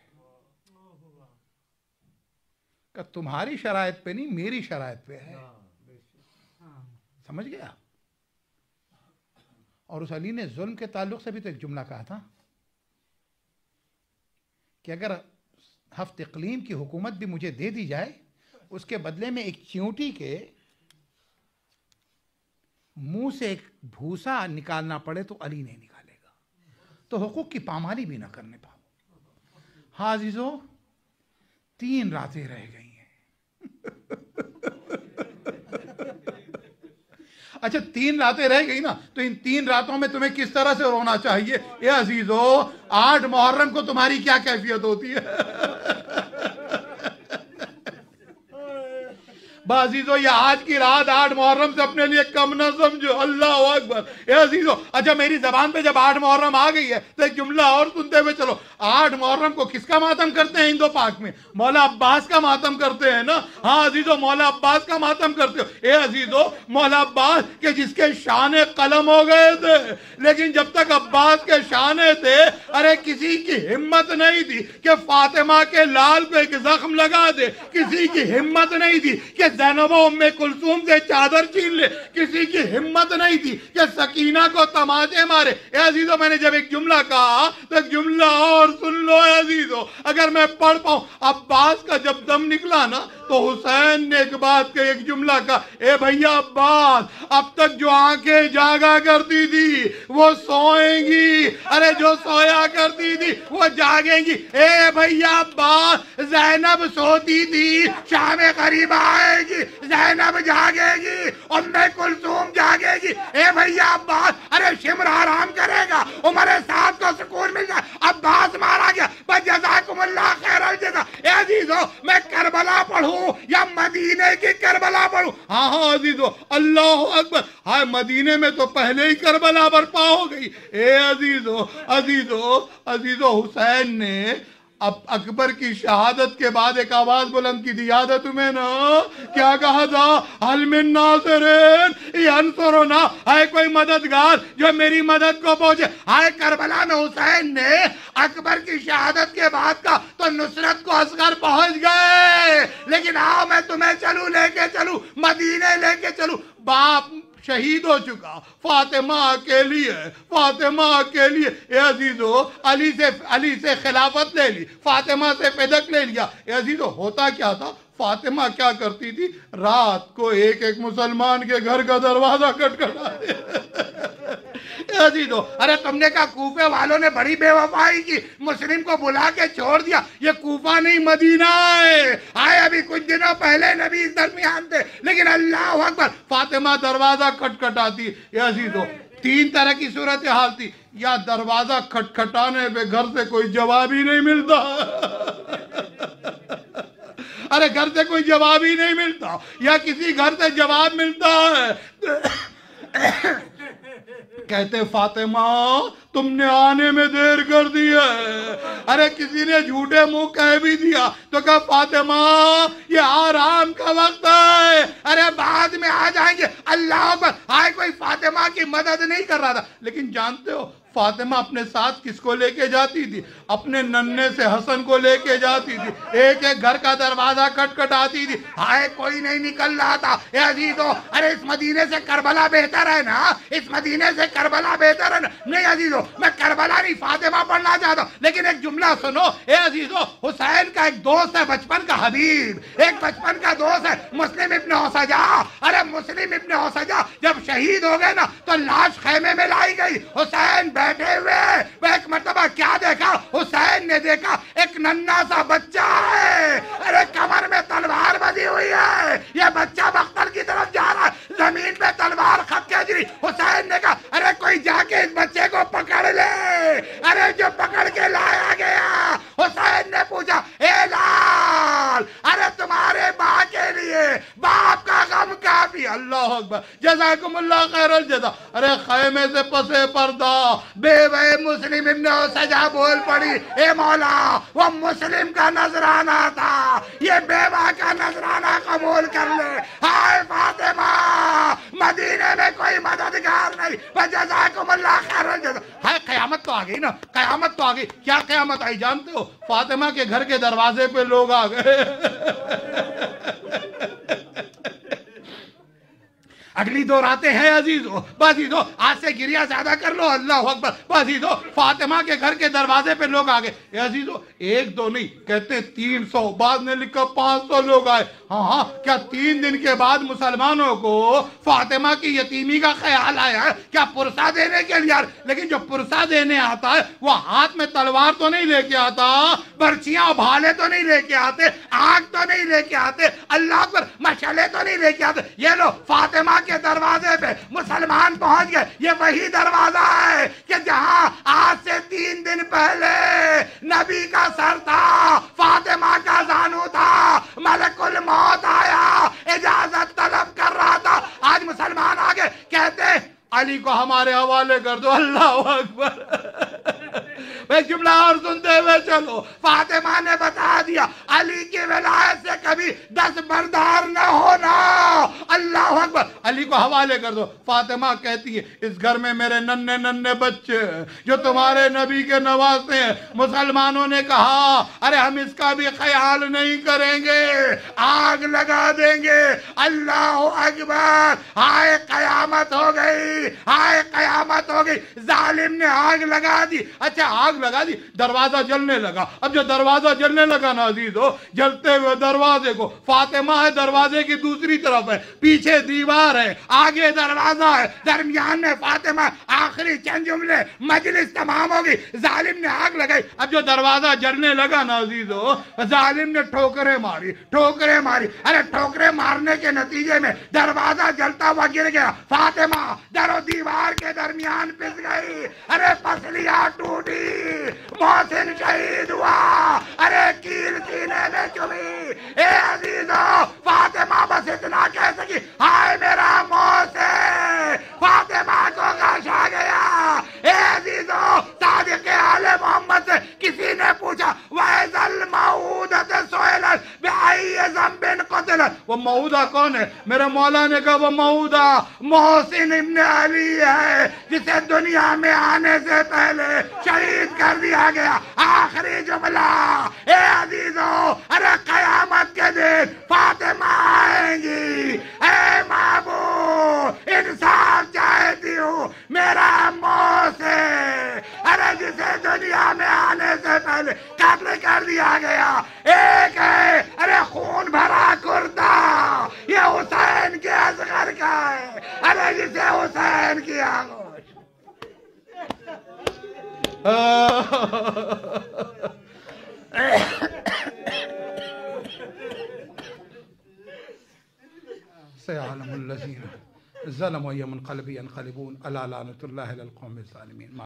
कि तुम्हारी शरायत पे नहीं, मेरी शरायत पे है। समझ गया? और उस अली ने जुल्म के ताल्लुक से भी तो एक जुमला कहा था कि अगर हफ्त इक़लीम की हुकूमत भी मुझे दे दी जाए, उसके बदले में एक चींटी के मुंह से एक भूसा निकालना पड़े तो अली नहीं निकालेगा। तो हुकूक की पामाली भी ना करने पाओ। हाजिजो 3 रातें रह गई हैं। अच्छा 3 रातें रह गई ना, तो इन 3 रातों में तुम्हें किस तरह से रोना चाहिए? ए अजीजो, 8 मुहर्रम को तुम्हारी क्या कैफियत होती है? बाजीजो, ये आज की रात 8 मुहर्रम से अपने लिए कम ना समझो। अल्लाह अकबर। ए अजीजो, अच्छा मेरी जबान पे जब 8 मुहर्रम आ गई है तो एक जुमला और सुनते हुए चलो। 8 मुहर्रम को किसका मातम करते हैं हिंदो पाक में? मौला अब्बास का मातम करते हैं ना। हाँ अजीजो, मौला अब्बास का मातम करते हो। ए अजीजो, मौला अब्बास के जिसके शाने कलम हो गए थे, लेकिन जब तक अब्बास के शाने थे, अरे किसी की हिम्मत नहीं थी कि फातिमा के लाल पे एक जख्म लगा दे, किसी की हिम्मत नहीं थी कि ज़ैनबो उम्मे कुलसूम से चादर छीन ले, किसी की हिम्मत नहीं थी कि सकीना को तमाचे मारे। ए अजीजो, मैंने जब एक जुमला कहा तो एक जुमला और सुन लो अजीजो, अगर मैं पढ़ पाऊं। अब्बास का जब दम निकला ना तो हुसैन ने एक बात का एक जुमला कहा, ए भैया अब्बास, अब तक जो आंखें जागा करती थी वो सोएंगी, अरे जो सोया करती थी वो जागेंगी। ए भैया अब्बास, ज़ैनब सोती थी, शाम करीब आएगी, ज़ैनब जागेगी, उम्मे कुलसूम जागेगी। ए भैया अब्बास, अरे शिमर आराम करेगा, उमर साथ को सुकून मिल जाए, अब्बास मारा गया, बस जज़ाकुमुल्लाह खैरल जज़ा। ए अजीजो, मैं करबला पढ़ूं या मदीने की करबला पढ़ूं? हाँ हाँ अजीजो, अल्लाह अकबर। हाँ, मदीने में तो पहले ही करबला बर्पा हो गई। ए अजीजो अजीजो अजीजो, हुसैन ने अब अकबर की शहादत के बाद एक आवाज बुलंद की थी, याद है तुम्हें ना? क्या कहा था? हल मिन नासिरिन यंसुरुना, है कोई मददगार जो मेरी मदद को पहुंचे? हाय, करबला में हुसैन ने अकबर की शहादत के बाद का तो नुसरत को असगर पहुंच गए, लेकिन आओ मैं तुम्हें चलूं, लेके चलूं, मदीने लेके चलूं। बाप शहीद हो चुका, फातिमा के लिए, फातिमा के लिए। ए अजीजो, अली से खिलाफत ले ली, फातिमा से फिदक ले लिया। ए अजीजो, होता क्या था? फातिमा क्या करती थी? रात को एक एक मुसलमान के घर का दरवाजा खटखटाते। अजीजो, अरे तुमने कहा कूफे वालों ने बड़ी बेवफाई की, मुस्लिम को बुला के छोड़ दिया। ये कूफा नहीं मदीना है। आए अभी कुछ दिनों पहले नबी इस दरमियान थे, लेकिन अल्लाह अकबर, फातिमा दरवाजा खटखटाती। अजीजो, 3 तरह की सूरत हाल थी, या दरवाजा खटखटाने पे घर से कोई जवाब ही नहीं मिलता, अरे घर से कोई जवाब ही नहीं मिलता, या किसी घर से जवाब मिलता है कहते फातिमा तुमने आने में देर कर दी है। अरे किसी ने झूठे मुंह कह भी दिया तो कहा फातिमा ये आराम का वक्त है, अरे बाद में आ जाएंगे। अल्लाह अकबर। हाय, कोई फातिमा की मदद नहीं कर रहा था, लेकिन जानते हो फातिमा अपने साथ किसको लेके जाती थी? अपने नन्हे से हसन को लेके जाती थी। एक एक घर का दरवाजा खटखटाती थी। हाय, कोई नहीं निकल रहा था। ए अजीजो, अरे इस मदीने से करबला बेहतर है ना, इस मदीने से करबला बेहतर है ना। नहीं अजीजो, मैं करबला नहीं फातिमा पढ़ना चाहता हूं, लेकिन एक जुमला सुनो। ए अजीजो, हुसैन का एक दोस्त है बचपन का, हबीब, एक बचपन का दोस्त है मुस्लिम इब्न औसजा। अरे मुस्लिम इब्न औसजा जब शहीद हो गए ना तो लाश खेमे में लाई गई। हुसैन बैठे हुए, वह एक मर्तबा क्या देखा? हुसैन ने देखा एक नन्हा सा बच्चा है, अरे कमर में तलवार बंधी हुई है, यह बच्चा मख्तल की तरफ जा रहा है, जमीन पे तलवार खप के गिरी। हुसैन ने कहा अरे कोई जाके इस बच्चे को पकड़ ले। अरे जो पकड़ के लाया गया, हुसैन ने पूछा ए लाल, अरे तुम्हारे माँ के लिए बाप का गम काफी। अल्लाह अकबर, जज़ाकुमुल्लाह खैरल जज़ा। अरे खैमे से पसे पर्दा बेवे मुस्लिम इब्न औसजा बोल पड़ी, ए मौला वो मुस्लिम का नजराना था, ये बेवा का नजराना कबूल कर ले। हाय फातिमा, मदीने में कोई मददगार नहीं, जज़ाकुमुल्लाह खैरल जज़ा। हाय, क़यामत तो आ गई ना, क़यामत तो आ गई। क्या क़यामत आई जानते हो? फातिमा के घर के दरवाजे पे लोग आ गए। अगली 2 रातें हैं अजीजो, बाजीजो आज से गिरिया ज्यादा कर लो। अल्लाह अकबर। बाजीजो, फातिमा के घर के दरवाजे पे लोग आ गए। अजीजो, 1-2 नहीं, कहते 300, बाद ने लिखा 500 लोग आए। हाँ हाँ, क्या 3 दिन के बाद मुसलमानों को फातिमा की यतीमी का ख्याल आया है? क्या पुरसा देने के लिए? लेकिन जो पुरसा देने आता है वो हाथ में तलवार तो नहीं लेके आता, बर्चियां भाले तो नहीं लेके आते, आग तो नहीं लेके आते। अल्लाह अकबर। मशले तो नहीं लेके आते। ये लो फातिमा के दरवाजे पे मुसलमान पहुंच गए। ये वही दरवाजा है कि जहां आज से 3 दिन पहले नबी का सर था, फातिमा का जानू था, मलकुल मौत आया, इजाजत तलब कर रहा था। आज मुसलमान आगे कहते अली को हमारे हवाले कर दो। अल्लाह अकबर। भाई जुमला और सुनते हुए चलो। फातिमा ने बता दिया अली की विलायत से कभी दस्तबरदार न होना। अल्लाह अकबर। अली को हवाले कर दो। फातिमा कहती है इस घर में मेरे नन्हे नन्हे बच्चे जो तुम्हारे नबी के नवासे हैं। मुसलमानों ने कहा अरे हम इसका भी ख्याल नहीं करेंगे, आग लगा देंगे। अल्लाह अकबर। हाय कयामत हो गई, हाय कयामत हो गई। जालिम ने आग लगा दी। अच्छा आग लगा दी, दरवाजा जलने लगा। अब जो दरवाजा जलने लगा ना अजीजों, जलते हुए दरवाजे को, फातिमा है दरवाजे की दूसरी तरफ है, पीछे दीवार है, आगे दरवाजा है, दरमियान में फातिमा। आखिरी चंद जुमले, मजलिस तमाम हो गई। जालिम ने आग लगाई। अब जो दरवाजा जलने लगा ना अजीजों, जालिम ने ठोकरें मारी, ठोकरें मारी। अरे ठोकरें मारने के नतीजे में दरवाजा जलता हुआ गिर गया। फातिमा दरो दीवार के दरमियान पिस गई। अरे पसलियां टूटी, मोहसिन शहीद हुआ। अरे कील सीने में चुभी। ए अजीजों, फातिमा बस इतना कह सकी हाय मेरा मोहसिन। फातिमा को गश आ गया। ए अजीजों, सादिक आले मोहम्मद से किसी ने पूछा वैज़ल मऊदत सुइलत बिअय्यि ज़ंबिन क़ुतिलत। वो मऊदा कौन है? मेरे मौला ने कहा वो मऊदा मोहसिन इब्न अली है जिसे दुनिया में आने से पहले शहीद कर दिया गया। आखिरी जुमला। ए अजीजों, अरे कयामत के दिन फातिमा आएंगी। ए महबूब, इंसाफ चाहती हूँ मेरा मोहसिन, अरे जिसे दुनिया में आने से पहले कत्ल कर दिया गया। एक है अरे खून भरा कुर्ता, ये हुसैन के असगर का है। अरे जिसे हुसैन की आगोश। सयअलमुल्लज़ीना ज़लमू अय्युल मुनक़लिबिन यन्क़लिबून अला लानतुल्लाहि अलल क़ौमिज़ ज़ालिमीन।